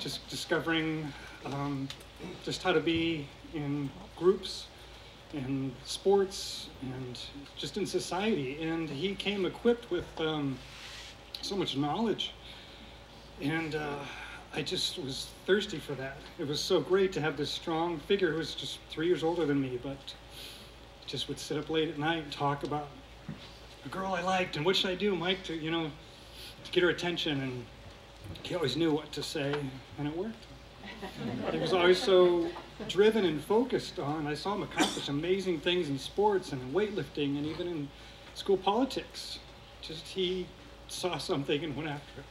just discovering just how to be in groups and sports and just in society. And he came equipped with so much knowledge, and I just was thirsty for that. It was so great to have this strong figure who was just 3 years older than me, but just would sit up late at night and talk about a girl I liked and what should I do, Mike, to get her attention. And he always knew what to say, and it worked. He was always so driven and focused on. I saw him accomplish amazing things in sports and in weightlifting and even in school politics. Just he saw something and went after it.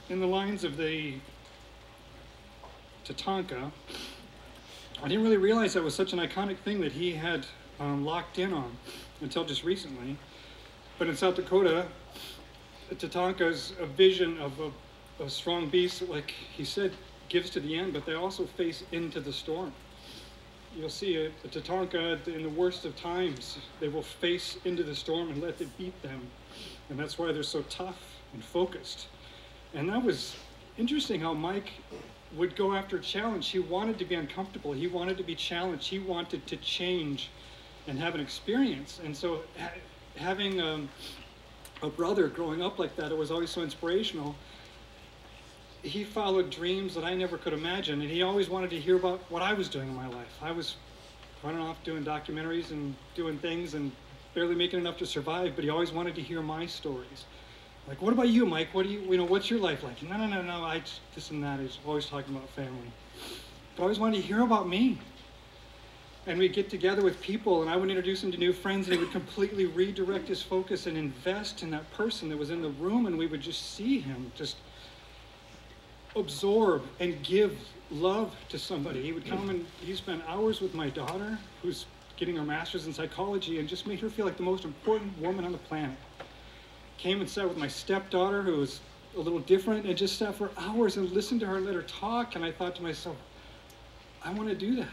in the lines of the Tatanka, I didn't really realize that was such an iconic thing that he had locked in on until just recently. But in South Dakota, the Tatanka is a vision of a strong beast that, like he said, gives to the end, but they also face into the storm. You'll see a Tatanka in the worst of times, they will face into the storm and let it beat them. And that's why they're so tough and focused. And that was interesting how Mike would go after a challenge. He wanted to be uncomfortable. He wanted to be challenged. He wanted to change and have an experience. And so having a brother growing up like that, it was always so inspirational. He followed dreams that I never could imagine, and he always wanted to hear about what I was doing in my life. I was running off doing documentaries and doing things and barely making enough to survive, but he always wanted to hear my stories. Like, what about you, Mike? What do you what's your life like? No, this and that. He's always talking about family. But I always wanted to hear about me. And we'd get together with people, and I would introduce him to new friends, and he would completely redirect his focus and invest in that person that was in the room, and we would just see him just absorb and give love to somebody. He would come and he spent hours with my daughter, who's getting her master's in psychology, and just made her feel like the most important woman on the planet. Came and sat with my stepdaughter, who was a little different, and just sat for hours and listened to her and let her talk. And I thought to myself, I want to do that.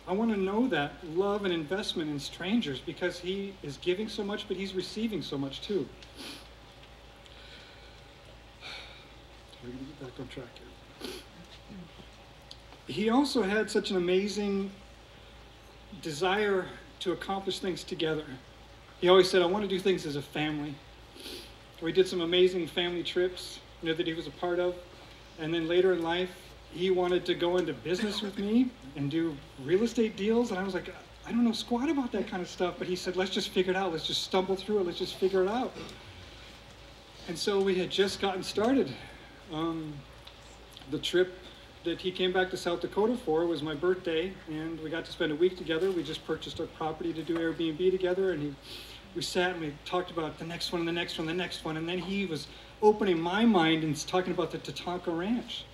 I want to know that love and investment in strangers, because he is giving so much, but he's receiving so much too. We're going to get back on track here. He also had such an amazing desire to accomplish things together. He always said, I want to do things as a family. We did some amazing family trips, that he was a part of. And then later in life, he wanted to go into business with me and do real estate deals. And I was like, I don't know squat about that kind of stuff. But he said, let's just figure it out. Let's just stumble through it. Let's just figure it out. And so we had just gotten started. The trip that he came back to South Dakota for was my birthday, and we got to spend a week together. We just purchased a property to do Airbnb together, and we sat and we talked about the next one, and the next one, the next one, and then he was opening my mind and talking about the Tatanka Ranch.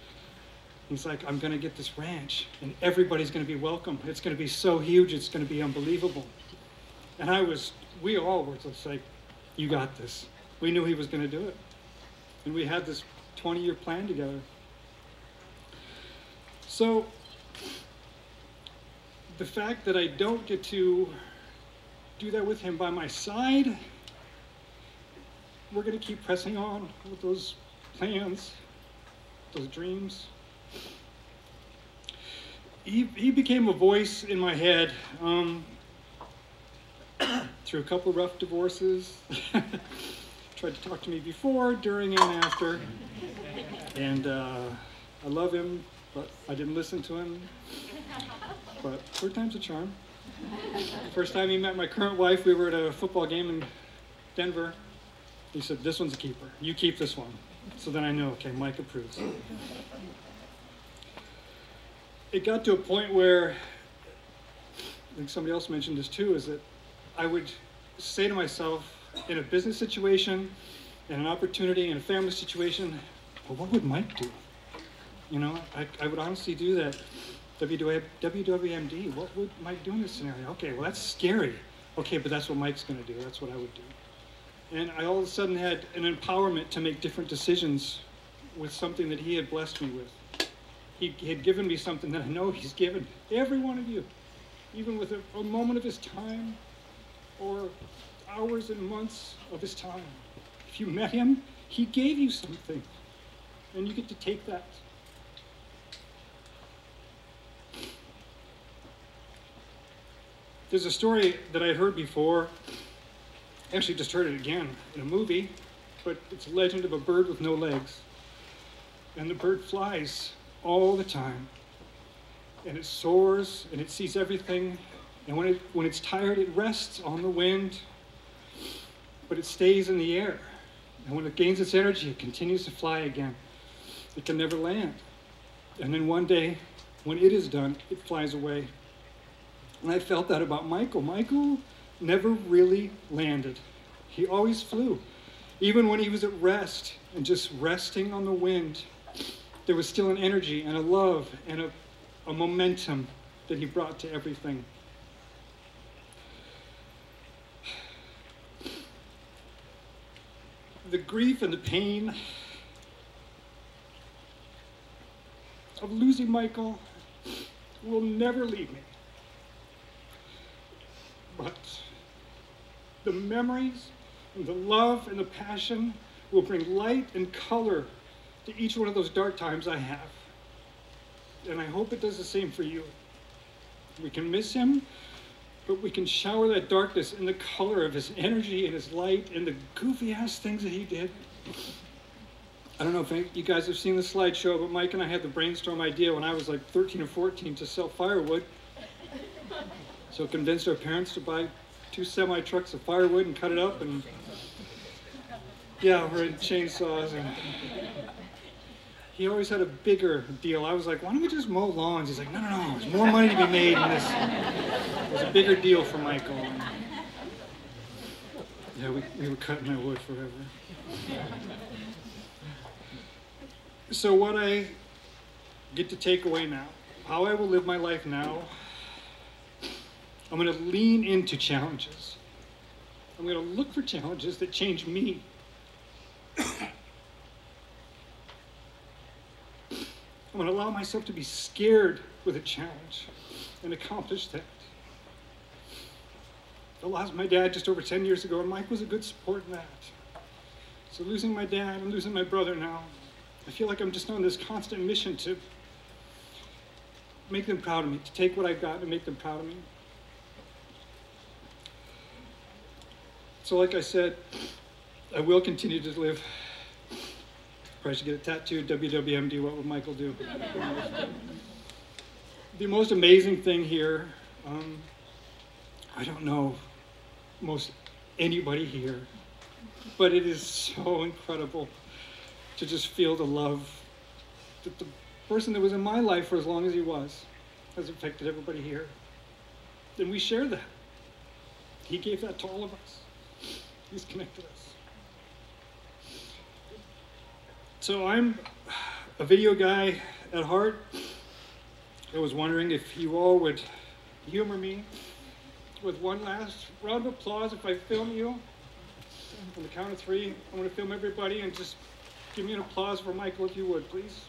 He's like, I'm going to get this ranch, and everybody's going to be welcome. It's going to be so huge, it's going to be unbelievable. And we all were just like, you got this. We knew he was going to do it. And we had this 20-year plan together. So the fact that I don't get to do that with him by my side, we're going to keep pressing on with those plans, those dreams. He became a voice in my head through a couple of rough divorces. Tried to talk to me before, during, and after. And I love him, but I didn't listen to him. But third time's a charm. First time he met my current wife, we were at a football game in Denver. He said, this one's a keeper. You keep this one. So then I know, okay, Mike approves. It got to a point where, I think somebody else mentioned this too, is that I would say to myself, in a business situation, in an opportunity, in a family situation, well, what would Mike do? I would honestly do that. WWMD, what would Mike do in this scenario? Okay, well, that's scary. Okay, but that's what Mike's going to do. That's what I would do. And I all of a sudden had an empowerment to make different decisions with something that he had blessed me with. He had given me something that I know he's given every one of you, even with a moment of his time or hours and months of his time. If you met him, he gave you something, and you get to take that. There's a story that I had heard before. I actually just heard it again in a movie, but it's a legend of a bird with no legs. And the bird flies all the time. And it soars, and it sees everything. And when it's tired, it rests on the wind, but it stays in the air. And when it gains its energy, it continues to fly again. It can never land. And then one day, when it is done, it flies away. And I felt that about Michael. Michael never really landed. He always flew. Even when he was at rest and just resting on the wind, there was still an energy and a love and a momentum that he brought to everything. The grief and the pain of losing Michael will never leave me. But the memories and the love and the passion will bring light and color to each one of those dark times I have. And I hope it does the same for you. We can miss him, but we can shower that darkness in the color of his energy and his light and the goofy ass things that he did. I don't know if you guys have seen the slideshow, but Mike and I had the brainstorm idea when I was like 13 or 14 to sell firewood. So convinced our parents to buy 2 semi-trucks of firewood and cut it up, and yeah, we're in chainsaws. And he always had a bigger deal. I was like, why don't we just mow lawns? He's like, no, there's more money to be made in this. It was a bigger deal for Michael. And yeah, we were cutting that wood forever. So what I get to take away now, how I will live my life now, I'm going to lean into challenges. I'm going to look for challenges that change me. I'm going to allow myself to be scared with a challenge and accomplish that. I lost my dad just over 10 years ago, and Mike was a good support in that. So losing my dad and losing my brother now, I feel like I'm just on this constant mission to make them proud of me, to take what I've got and make them proud of me. So like I said, I will continue to live. Probably should get a tattoo, WWMD, what would Michael do? The most amazing thing here, I don't know most anybody here, but it is so incredible to just feel the love that the person that was in my life for as long as he was has affected everybody here. And we share that. He gave that to all of us. He's connected us. So I'm a video guy at heart. I was wondering if you all would humor me with one last round of applause if I film you. On the count of 3, I'm going to film everybody, and just give me an applause for Michael if you would, please.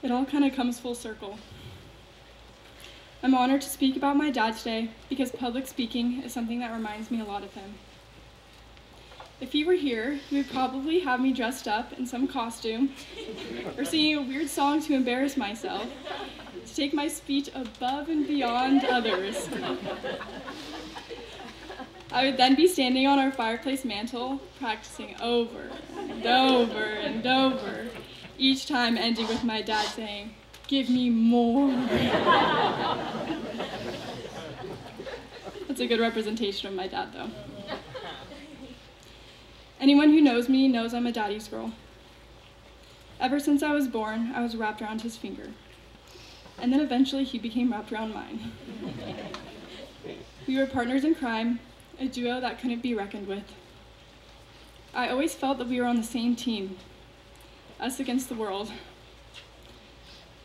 It all kind of comes full circle. I'm honored to speak about my dad today because public speaking is something that reminds me a lot of him. If he were here, he would probably have me dressed up in some costume or singing a weird song to embarrass myself, to take my speech above and beyond others. I would then be standing on our fireplace mantle, practicing over and over and over, each time ending with my dad saying, "Give me more." That's a good representation of my dad, though. Anyone who knows me knows I'm a daddy's girl. Ever since I was born, I was wrapped around his finger. And then eventually he became wrapped around mine. We were partners in crime, a duo that couldn't be reckoned with. I always felt that we were on the same team, us against the world.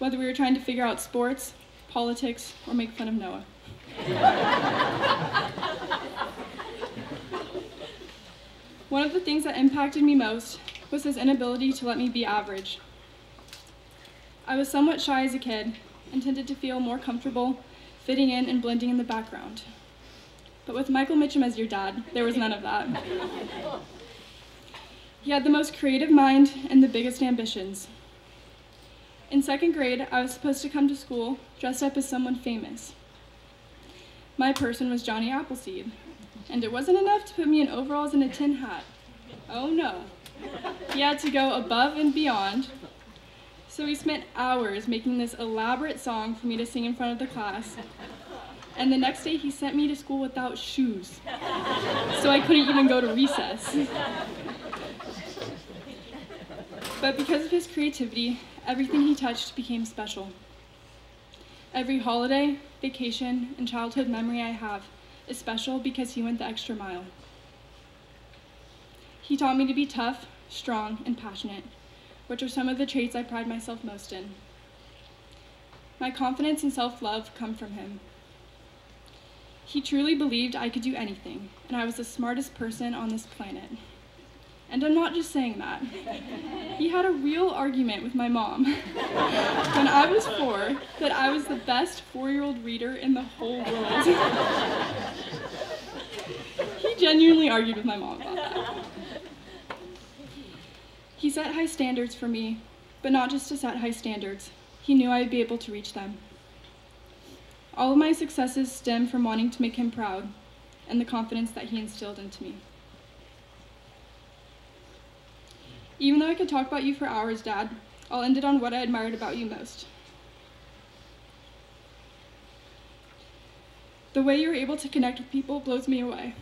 Whether we were trying to figure out sports, politics, or make fun of Noah. One of the things that impacted me most was his inability to let me be average. I was somewhat shy as a kid and tended to feel more comfortable fitting in and blending in the background. But with Michael Mitcheom as your dad, there was none of that. He had the most creative mind and the biggest ambitions. In 2nd grade, I was supposed to come to school dressed up as someone famous. My person was Johnny Appleseed, and it wasn't enough to put me in overalls and a tin hat. Oh no. He had to go above and beyond, so he spent hours making this elaborate song for me to sing in front of the class. And the next day he sent me to school without shoes. So I couldn't even go to recess. But because of his creativity, everything he touched became special. Every holiday, vacation, and childhood memory I have is special because he went the extra mile. He taught me to be tough, strong, and passionate, which are some of the traits I pride myself most in. My confidence and self-love come from him. He truly believed I could do anything, and I was the smartest person on this planet. And I'm not just saying that. He had a real argument with my mom when I was 4 that I was the best 4-year-old reader in the whole world. He genuinely argued with my mom about that. He set high standards for me, but not just to set high standards. He knew I'd be able to reach them. All of my successes stem from wanting to make him proud and the confidence that he instilled into me. Even though I could talk about you for hours, Dad, I'll end it on what I admired about you most. The way you were able to connect with people blows me away.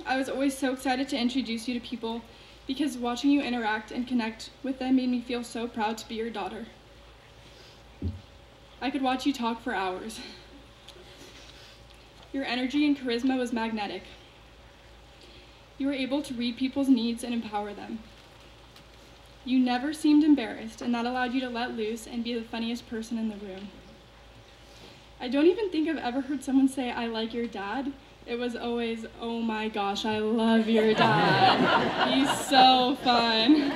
I was always so excited to introduce you to people because watching you interact and connect with them made me feel so proud to be your daughter. I could watch you talk for hours. Your energy and charisma was magnetic. You were able to read people's needs and empower them. You never seemed embarrassed, and that allowed you to let loose and be the funniest person in the room. I don't even think I've ever heard someone say, "I like your dad." It was always, "Oh my gosh, I love your dad. He's so fun."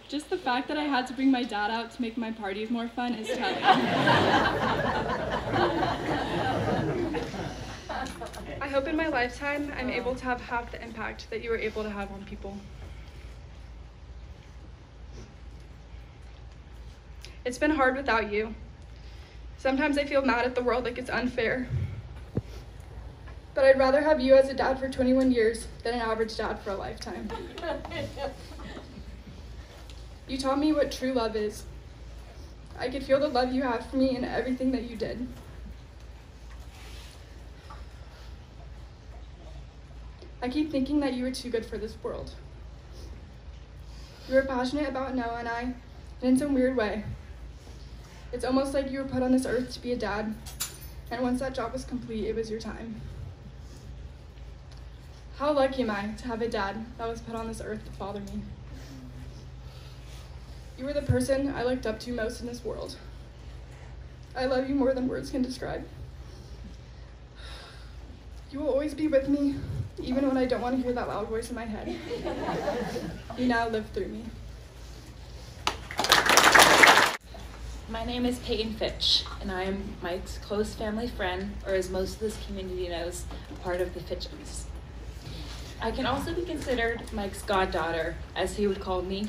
Just the fact that I had to bring my dad out to make my parties more fun is telling. I hope in my lifetime I'm able to have half the impact that you were able to have on people. It's been hard without you. Sometimes I feel mad at the world like it's unfair. But I'd rather have you as a dad for 21 years than an average dad for a lifetime. You taught me what true love is. I could feel the love you have for me in everything that you did. I keep thinking that you were too good for this world. You were passionate about Noah and I, and in some weird way. It's almost like you were put on this earth to be a dad, and once that job was complete, it was your time. How lucky am I to have a dad that was put on this earth to father me. You were the person I looked up to most in this world. I love you more than words can describe. You will always be with me, even when I don't want to hear that loud voice in my head. You now live through me. My name is Peyton Fitch, and I am Mike's close family friend, or as most of this community knows, a part of the Mitcheoms. I can also be considered Mike's goddaughter, as he would call me,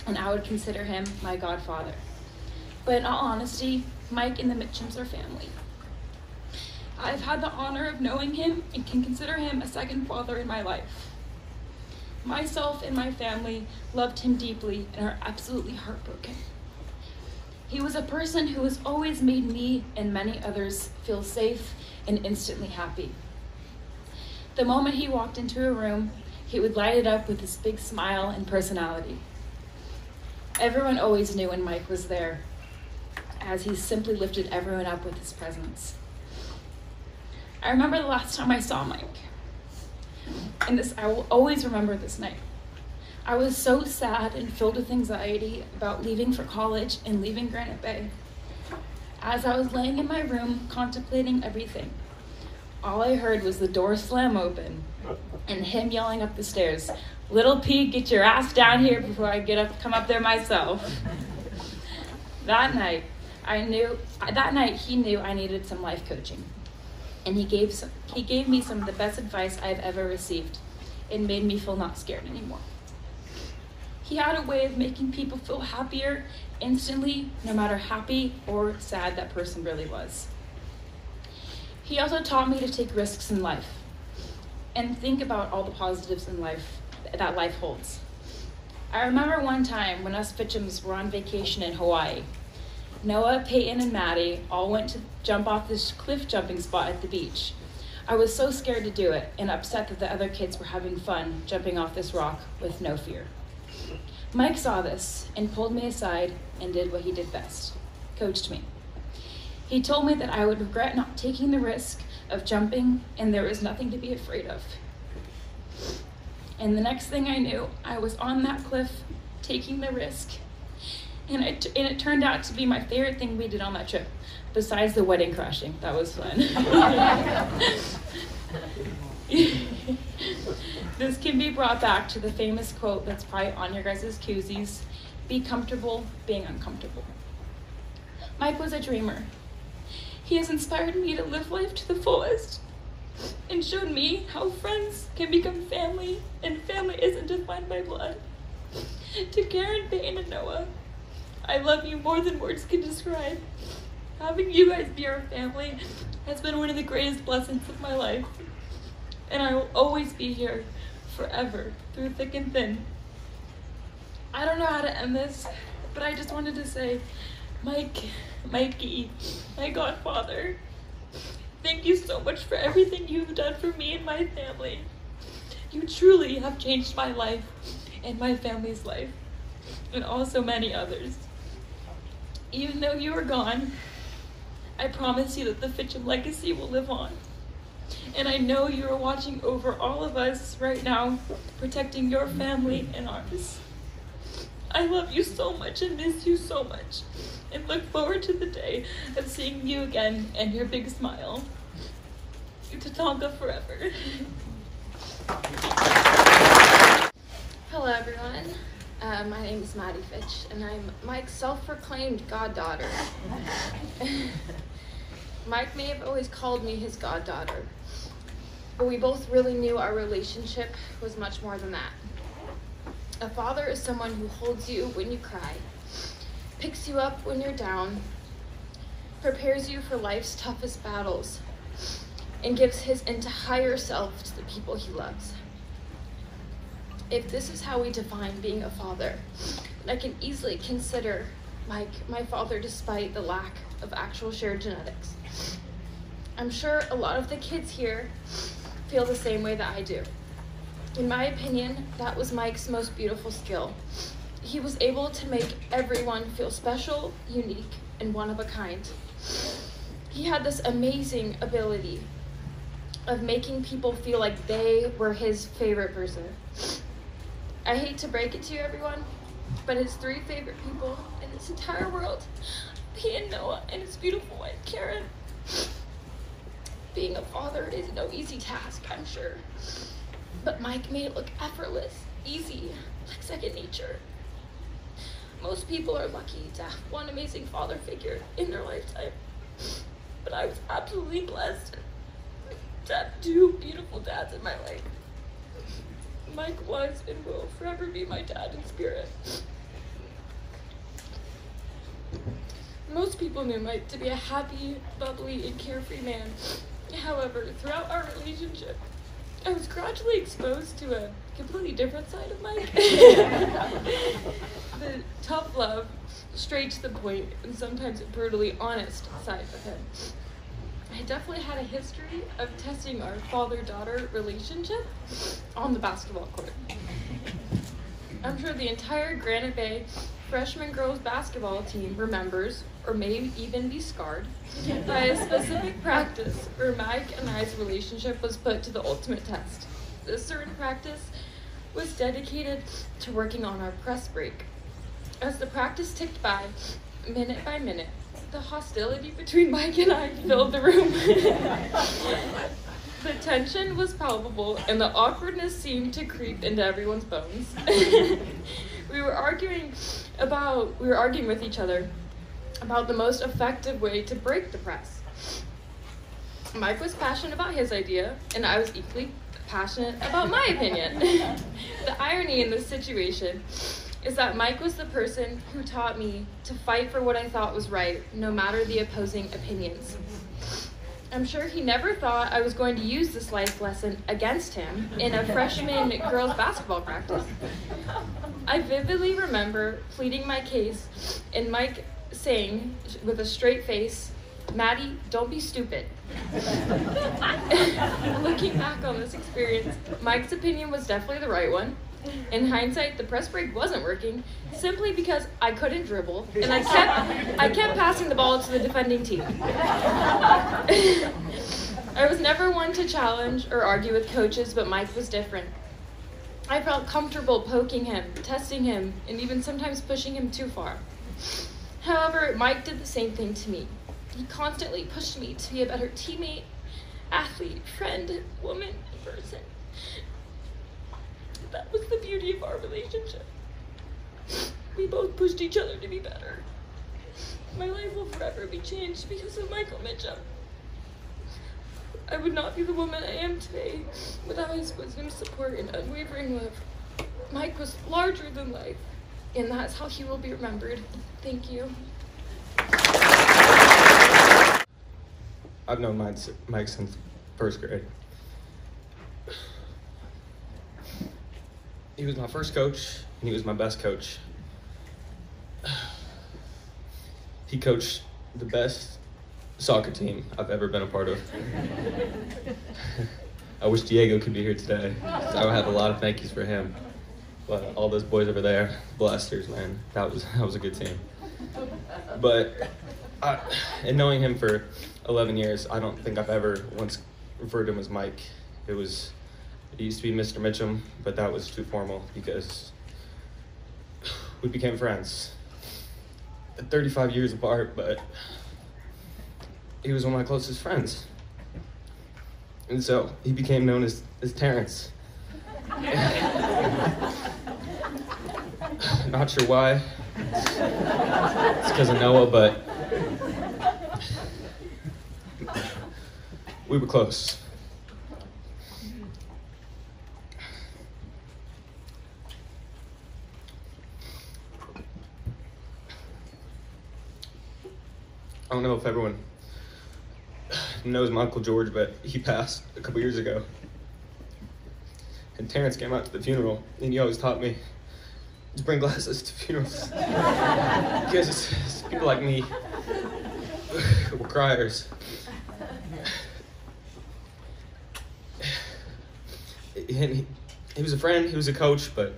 and I would consider him my godfather. But in all honesty, Mike and the Mitcheoms are family. I've had the honor of knowing him and can consider him a second father in my life. Myself and my family loved him deeply and are absolutely heartbroken. He was a person who has always made me and many others feel safe and instantly happy. The moment he walked into a room, he would light it up with his big smile and personality. Everyone always knew when Mike was there, as he simply lifted everyone up with his presence. I remember the last time I saw Mike, and I will always remember this night. I was so sad and filled with anxiety about leaving for college and leaving Granite Bay. As I was laying in my room contemplating everything, all I heard was the door slam open and him yelling up the stairs, "Little P, get your ass down here before I come up there myself." That night he knew I needed some life coaching, and he gave me some of the best advice I've ever received. It made me feel not scared anymore. He had a way of making people feel happier instantly, no matter happy or sad that person really was. He also taught me to take risks in life and think about all the positives in life that life holds. I remember one time when us Mitcheoms were on vacation in Hawaii, Noah, Peyton, and Maddie all went to jump off this cliff jumping spot at the beach. I was so scared to do it and upset that the other kids were having fun jumping off this rock with no fear. Mike saw this and pulled me aside and did what he did best, coached me. He told me that I would regret not taking the risk of jumping and there was nothing to be afraid of. And the next thing I knew, I was on that cliff taking the risk. And it turned out to be my favorite thing we did on that trip, besides the wedding crashing. That was fun. This can be brought back to the famous quote that's probably on your guys' koozies: be comfortable being uncomfortable. Mike was a dreamer. He has inspired me to live life to the fullest and showed me how friends can become family and family isn't defined by blood. To Karen, Peyton, and Noah, I love you more than words can describe. Having you guys be our family has been one of the greatest blessings of my life. And I will always be here forever, through thick and thin. I don't know how to end this, but I just wanted to say, Mikey, my godfather, thank you so much for everything you've done for me and my family. You truly have changed my life and my family's life, and also many others. Even though you are gone, I promise you that the Mitcheom legacy will live on. And I know you are watching over all of us right now, protecting your family and ours. I love you so much and miss you so much, and look forward to the day of seeing you again and your big smile. Tatanka forever. Hello everyone, my name is Maddie Fitch and I'm Mike's self-proclaimed goddaughter. Mike may have always called me his goddaughter, but we both really knew our relationship was much more than that. A father is someone who holds you when you cry, picks you up when you're down, prepares you for life's toughest battles, and gives his entire self to the people he loves. If this is how we define being a father, then I can easily consider Mike my father despite the lack of actual shared genetics. I'm sure a lot of the kids here feel the same way that I do. In my opinion, that was Mike's most beautiful skill. He was able to make everyone feel special, unique, and one of a kind. He had this amazing ability of making people feel like they were his favorite person. I hate to break it to you, everyone, but his three favorite people in this entire world, he and Noah and his beautiful wife, Karen. Being a father is no easy task, I'm sure, but Mike made it look effortless, easy, like second nature. Most people are lucky to have one amazing father figure in their lifetime, but I was absolutely blessed to have two beautiful dads in my life. Mike was and will forever be my dad in spirit. Most people knew Mike to be a happy, bubbly, and carefree man. However, throughout our relationship, I was gradually exposed to a completely different side of Mike. The tough love, straight to the point, and sometimes brutally honest side of him. I definitely had a history of testing our father-daughter relationship on the basketball court. I'm sure the entire Granite Bay freshman girls basketball team remembers, or may even be scarred, by a specific practice where Mike and I's relationship was put to the ultimate test. This certain practice was dedicated to working on our press break. As the practice ticked by, minute by minute, the hostility between Mike and I filled the room. The tension was palpable, and the awkwardness seemed to creep into everyone's bones. We were arguing with each other about the most effective way to break the press. Mike was passionate about his idea, and I was equally passionate about my opinion. The irony in this situation is that Mike was the person who taught me to fight for what I thought was right, no matter the opposing opinions. I'm sure he never thought I was going to use this life lesson against him in a freshman girls basketball practice. I vividly remember pleading my case and Mike saying with a straight face, "Maddie, don't be stupid." Looking back on this experience, Mike's opinion was definitely the right one. In hindsight, the press break wasn't working simply because I couldn't dribble and I kept passing the ball to the defending team. I was never one to challenge or argue with coaches, but Mike was different. I felt comfortable poking him, testing him, and even sometimes pushing him too far. However, Mike did the same thing to me. He constantly pushed me to be a better teammate, athlete, friend, woman, person. That was the beauty of our relationship. We both pushed each other to be better. My life will forever be changed because of Michael Mitcheom. I would not be the woman I am today without his wisdom, support, and unwavering love. Mike was larger than life, and that's how he will be remembered. Thank you. I've known Mike since first grade. He was my first coach, and he was my best coach. He coached the best soccer team I've ever been a part of. I wish Diego could be here today. I would have a lot of thank yous for him. But all those boys over there, blasters, man, that was a good team. But in knowing him for 11 years, I don't think I've ever once referred to him as Mike. It used to be Mr. Mitcheom, but that was too formal because we became friends. 35 years apart, but he was one of my closest friends. And so he became known as Terrence. Not sure why. It's because of Noah, but we were close. I don't know if everyone knows my Uncle George, but he passed a couple years ago. And Terrence came out to the funeral, and he always taught me to bring glasses to funerals. Because people like me were criers. And he was a friend, he was a coach, but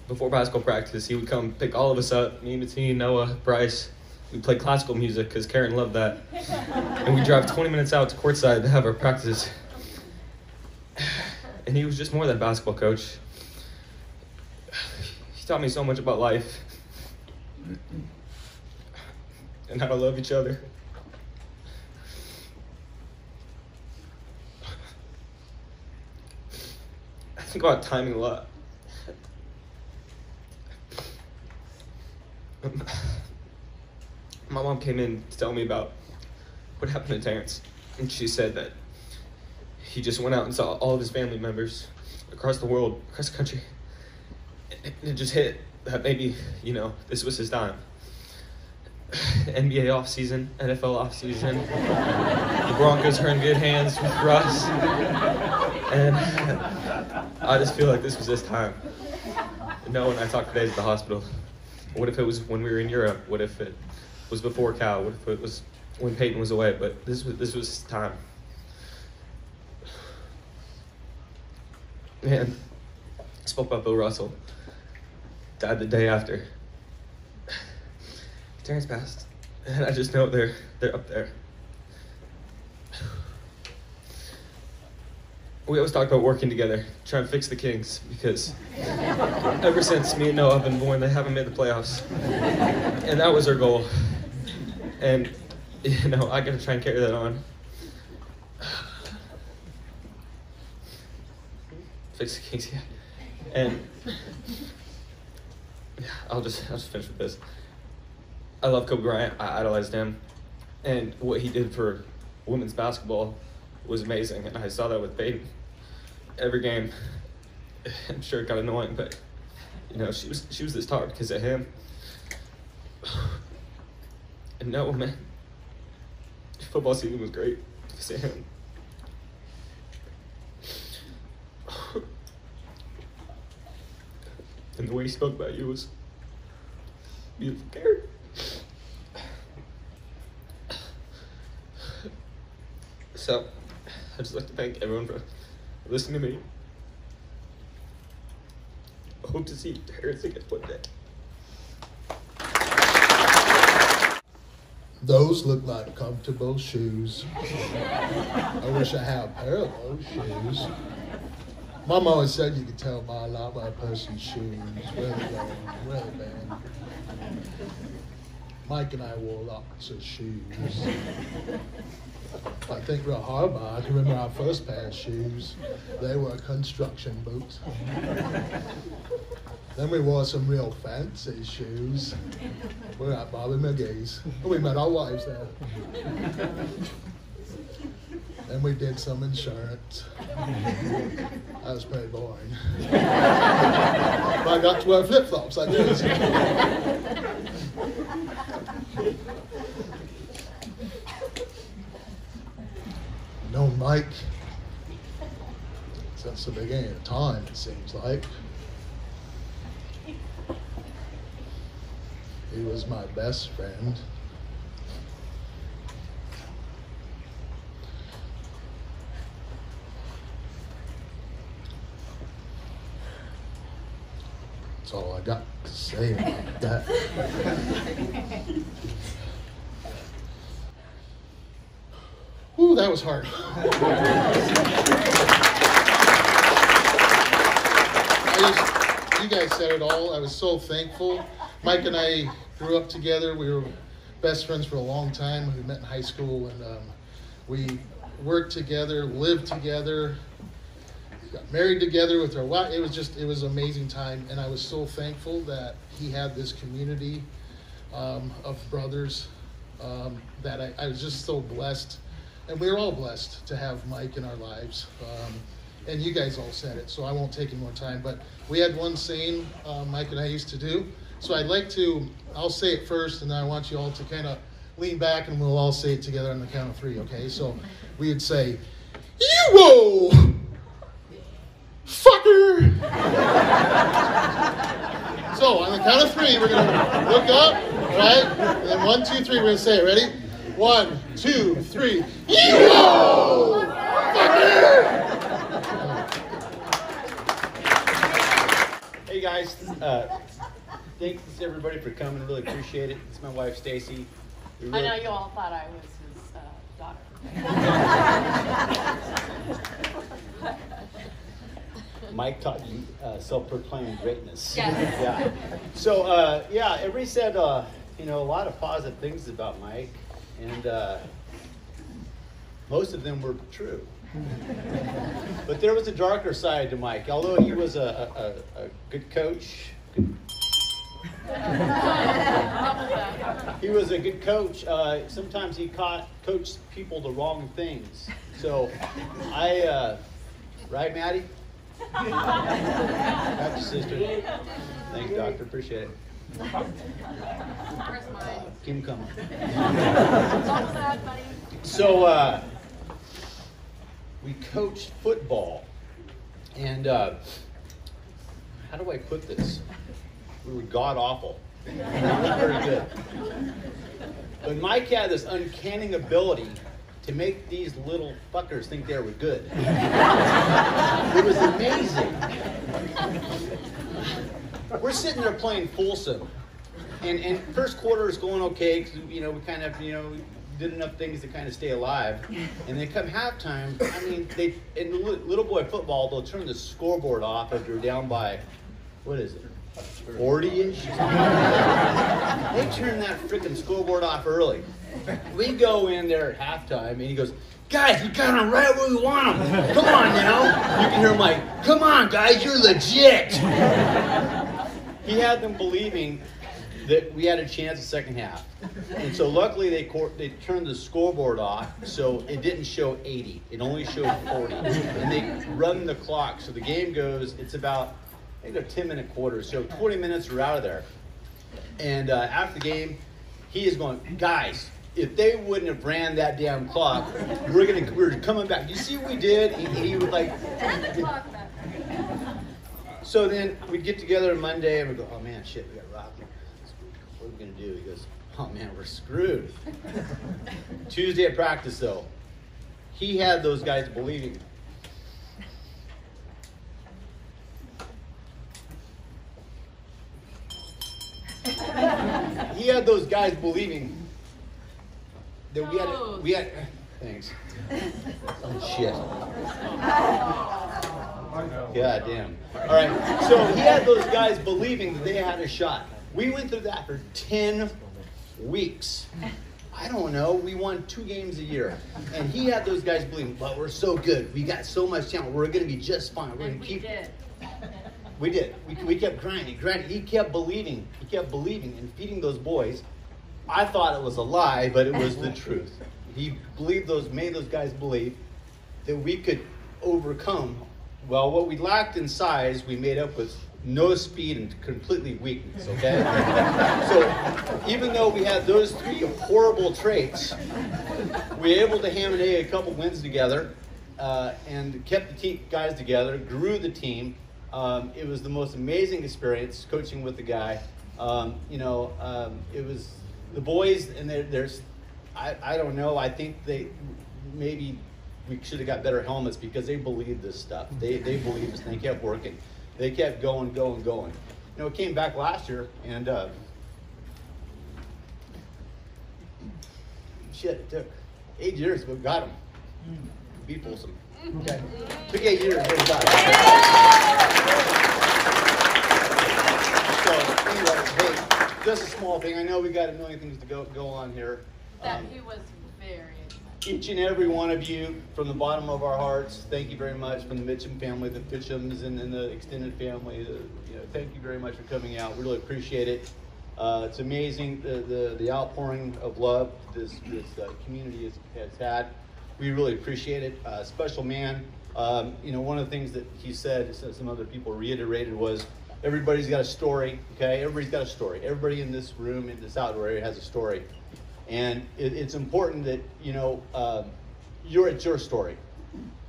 before basketball practice, he would come pick all of us up, me, Mateen, Noah, Bryce. We'd play classical music because Karen loved that. And we'd drive 20 minutes out to courtside to have our practices. And he was just more than a basketball coach. He taught me so much about life and how to love each other. I think about timing a lot. My mom came in to tell me about what happened to Terrence, and she said that he just went out and saw all of his family members across the world, across the country, and it just hit that maybe, this was his time. NBA off-season, NFL off-season, the Broncos are in good hands with Russ, and I just feel like this was his time. No, when I talked today at the hospital, what if it was when we were in Europe? What if it was before Cal? What if it was when Peyton was away? But this was his time. Man, I spoke about Bill Russell. Died the day after. Terrence passed, and I just know they're up there. We always talk about working together, trying to fix the Kings, because ever since me and Noah have been born, they haven't made the playoffs. And that was our goal. And, I gotta try and carry that on. Fix the Kings, yeah. And, I'll just finish with this. I love Kobe Bryant. I idolized him. And what he did for women's basketball was amazing. And I saw that with Peyton. Every game, I'm sure it got annoying, but she was the star because of him. And no, man, football season was great because of him. And the way he spoke about you was beautiful, Gary. So, I'd just like to thank everyone for listening to me. I hope to see Harris again one day. Those look like comfortable shoes. I wish I had a pair of those shoes. Mom always said you could tell by a lot by a person's shoes, where they're going, where they've been. Mike and I wore lots of shoes. If I think real hard about it, I can remember our first pair of shoes. They were construction boots. Then we wore some real fancy shoes. We were at Bobby McGee's. We met our wives there. Then we did some insurance. That was pretty boring. But I got to wear flip-flops, I did. Known Mike since the beginning of time, it seems like. He was my best friend. That's all I got to say about that. Ooh, that was hard. You guys said it all. I was so thankful. Mike and I grew up together. We were best friends for a long time. We met in high school, and we worked together, lived together, got married together with our wife. It was an amazing time, and I was so thankful that he had this community of brothers, that I was just so blessed. And we were all blessed to have Mike in our lives. And you guys all said it, so I won't take any more time. But we had one saying Mike and I used to do. So I'll say it first, and then I want you all to kind of lean back, and we'll all say it together on the count of 3, okay? So we would say, "You-whoa, fucker!" So on the count of 3, we're going to look up, all right? And then 1, 2, 3, we're going to say it. Ready? 1, 2, 3. You-whoa, fucker! Hey guys, thanks everybody for coming. Really appreciate it. It's my wife Stacy. I know you all thought I was his daughter. Mike taught you self-proclaimed greatness. Yes. Yeah. So everybody said a lot of positive things about Mike, and most of them were true. But there was a darker side to Mike. Although he was a good coach, he was a good coach. Sometimes he coached people the wrong things. So right, Maddie? Got your sister. Thanks, Doctor. Appreciate it. Keep him coming. So we coached football, and how do I put this? We were god awful. Not very good. But Mike had this uncanny ability to make these little fuckers think they were good. It was amazing. We're sitting there playing Folsom, and first quarter is going okay because we kind of did enough things to kind of stay alive. And then come halftime, in little boy football, they'll turn the scoreboard off if you're down by, what is it, 40-ish? They turn that freaking scoreboard off early. We go in there at halftime, and he goes, "Guys, we got them right where we want them. Come on now." You can hear him like, "Come on, guys, you're legit." He had them believing that we had a chance the second half. And so luckily they turned the scoreboard off, so it didn't show 80. It only showed 40. And they run the clock. So the game goes, it's about, I think, a 10-minute quarter. So 20 minutes we're out of there. And after the game, he is going, "Guys, if they wouldn't have ran that damn clock, we're coming back. You see what we did?" He was like, So then we'd get together on Monday and we'd go, oh man, shit, we got rock. What are we going to do? He goes, oh man, we're screwed. Tuesday at practice though, he had those guys believing. He had those guys believing that we had, thanks. Oh shit. God damn. All right, so he had those guys believing that they had a shot. We went through that for 10 weeks. I don't know, we won 2 games a year. And he had those guys believing, but we're so good. We got so much talent. We're going to be just fine. We're going to keep. We did. We kept grinding. He kept believing. He kept believing and feeding those boys. I thought it was a lie, but it was the truth. He made those guys believe that we could overcome. Well, what we lacked in size, we made up with no speed and completely weakness, okay? So even though we had those 3 horrible traits, we were able to ham and egg a couple wins together and kept the guys together, grew the team. It was the most amazing experience coaching with the guy. It was the boys, and there's, I don't know, I think maybe we should have got better helmets because they believed this stuff. They believed this, and they kept working. They kept going. It came back last year, and it took 8 years, but we got them. Beat Folsom. Okay. Took 8 years, but we got them. So, anyway, hey, just a small thing. I know we got a million things to go on here. That he was very Each and every one of you, from the bottom of our hearts, thank you very much. From the Mitcheom family, the Mitcheoms, and the extended family, thank you very much for coming out. We really appreciate it. It's amazing the outpouring of love this community has had. We really appreciate it. Special man. One of the things that he said, some other people reiterated, was everybody's got a story. Okay, everybody's got a story. Everybody in this room, in this outdoor area, has a story. And it's important that, it's your story.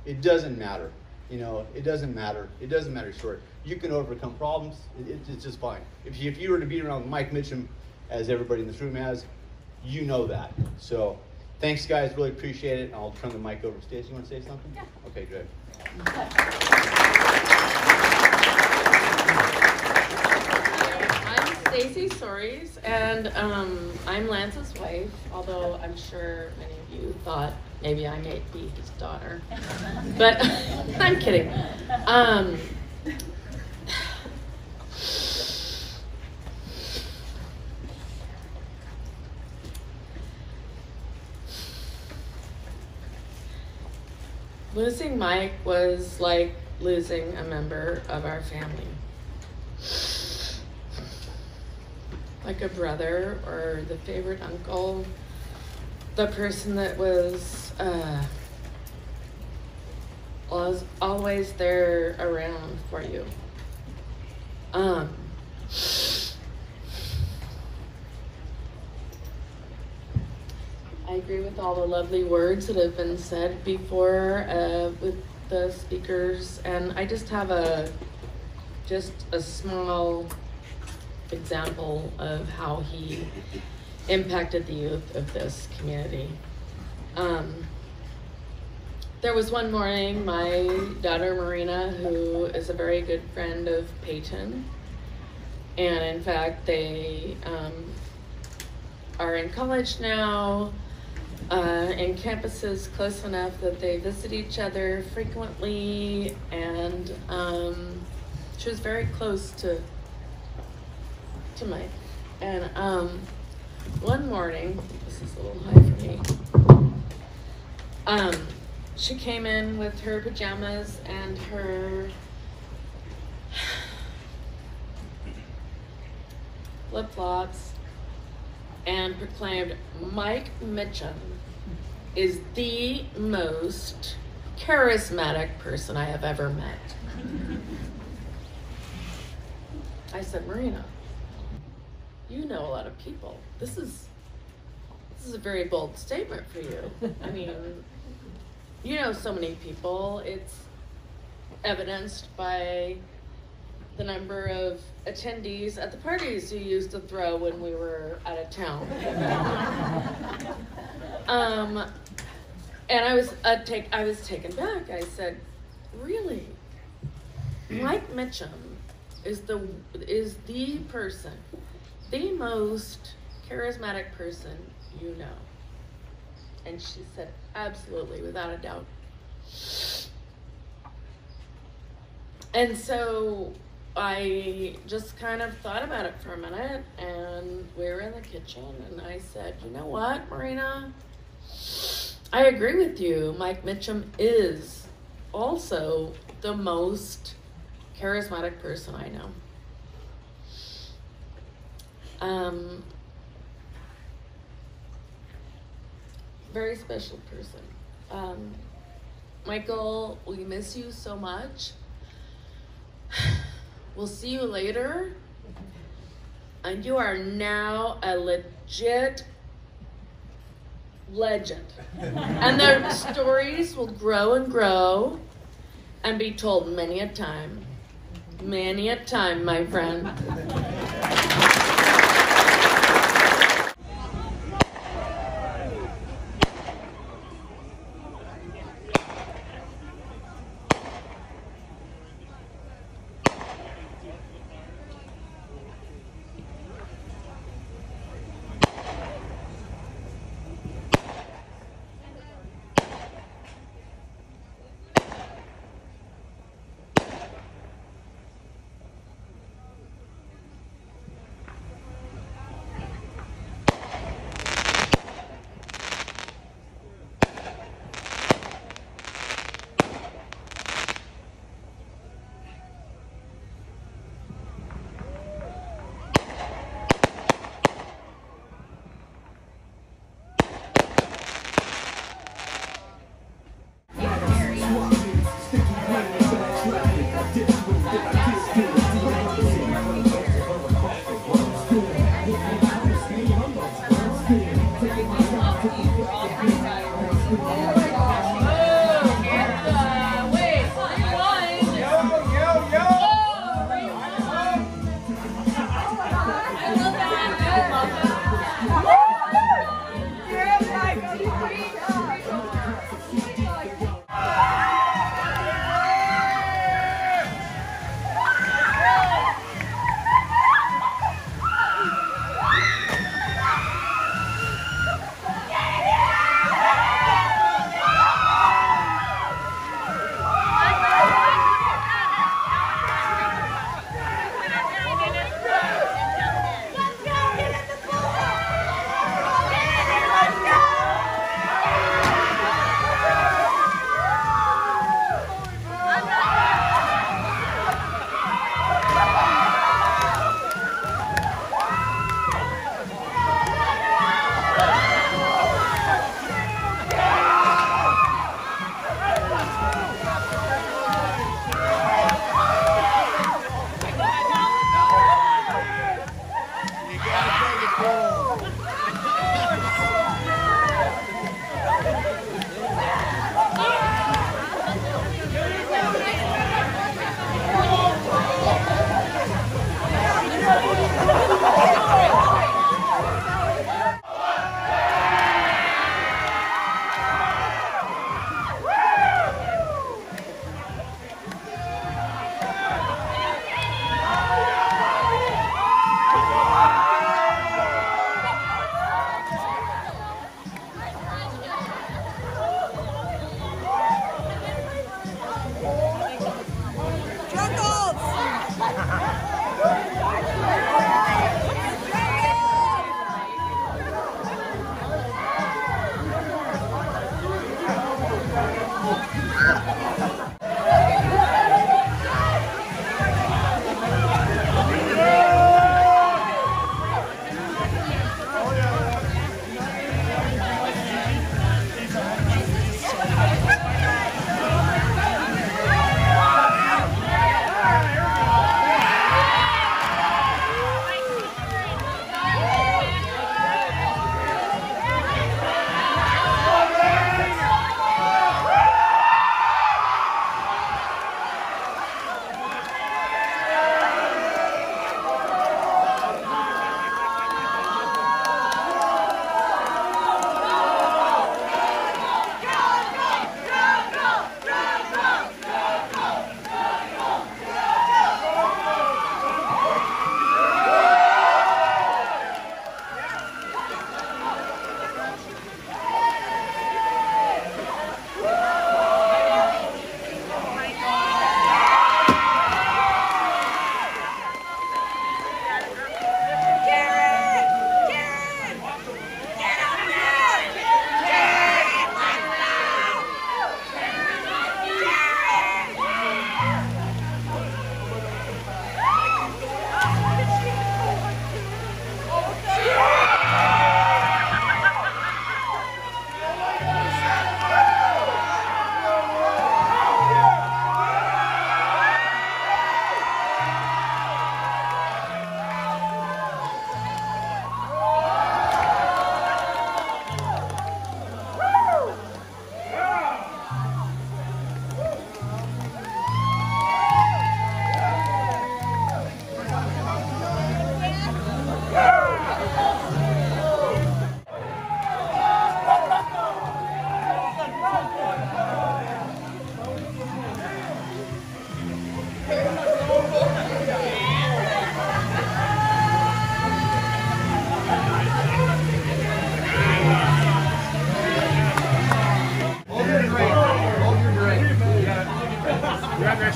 It doesn't matter. It doesn't matter. It doesn't matter your story. You can overcome problems. It's just fine. If you were to be around Mike Mitcheom, as everybody in this room has, you know that. So thanks, guys. Really appreciate it. I'll turn the mic over to Stacey. You want to say something? Yeah. Okay, good. Stacey Soares, and I'm Lance's wife, although I'm sure many of you thought maybe I might be his daughter. But I'm kidding. Losing Mike was like losing a member of our family. Like a brother or the favorite uncle, the person that was always there around for you. I agree with all the lovely words that have been said before with the speakers, and I just have a small example of how he impacted the youth of this community. There was one morning, my daughter Marina, who is a very good friend of Peyton, and in fact they are in college now, in campuses close enough that they visit each other frequently, and she was very close to Mike. And one morning, this is a little high for me, she came in with her pajamas and her flip-flops and proclaimed, Mike Mitcheom is the most charismatic person I have ever met. I said, Marina, you know a lot of people. This is a very bold statement for you. I mean, you know so many people. It's evidenced by the number of attendees at the parties you used to throw when we were out of town. And I was taken back. I said, really? Mike Mitcheom is the person, the most charismatic person you know. And she said, absolutely, without a doubt. And so I just kind of thought about it for a minute, and we were in the kitchen, and I said, you know what, Marina? I agree with you. Mike Mitcheom is also the most charismatic person I know. Very special person. Michael, we miss you so much. We'll see you later. And you are now a legit legend. And the stories will grow and grow and be told many a time. Many a time, my friend.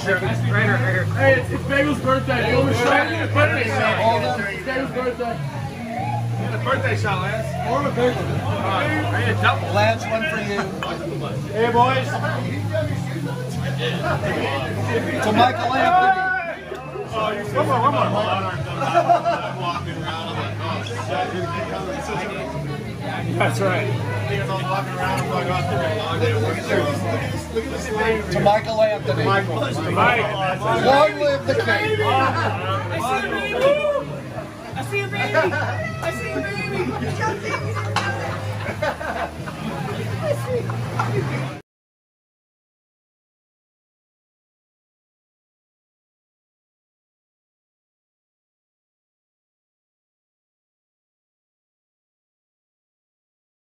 Sure. Right here. Hey, it's Bagel's birthday. Hold on. It's Bagel's birthday. The birthday shot, Lance. Or a big one. I need a double. Lance, one for you. Hey, boys. To Michael Anthony. Oh, you're one more. I'm walking around. I'm like, oh, that's right. I'm walking around. I'm like, oh, to Michael Anthony. Michael. Long live the king. I see a baby. I see a baby. I see a baby.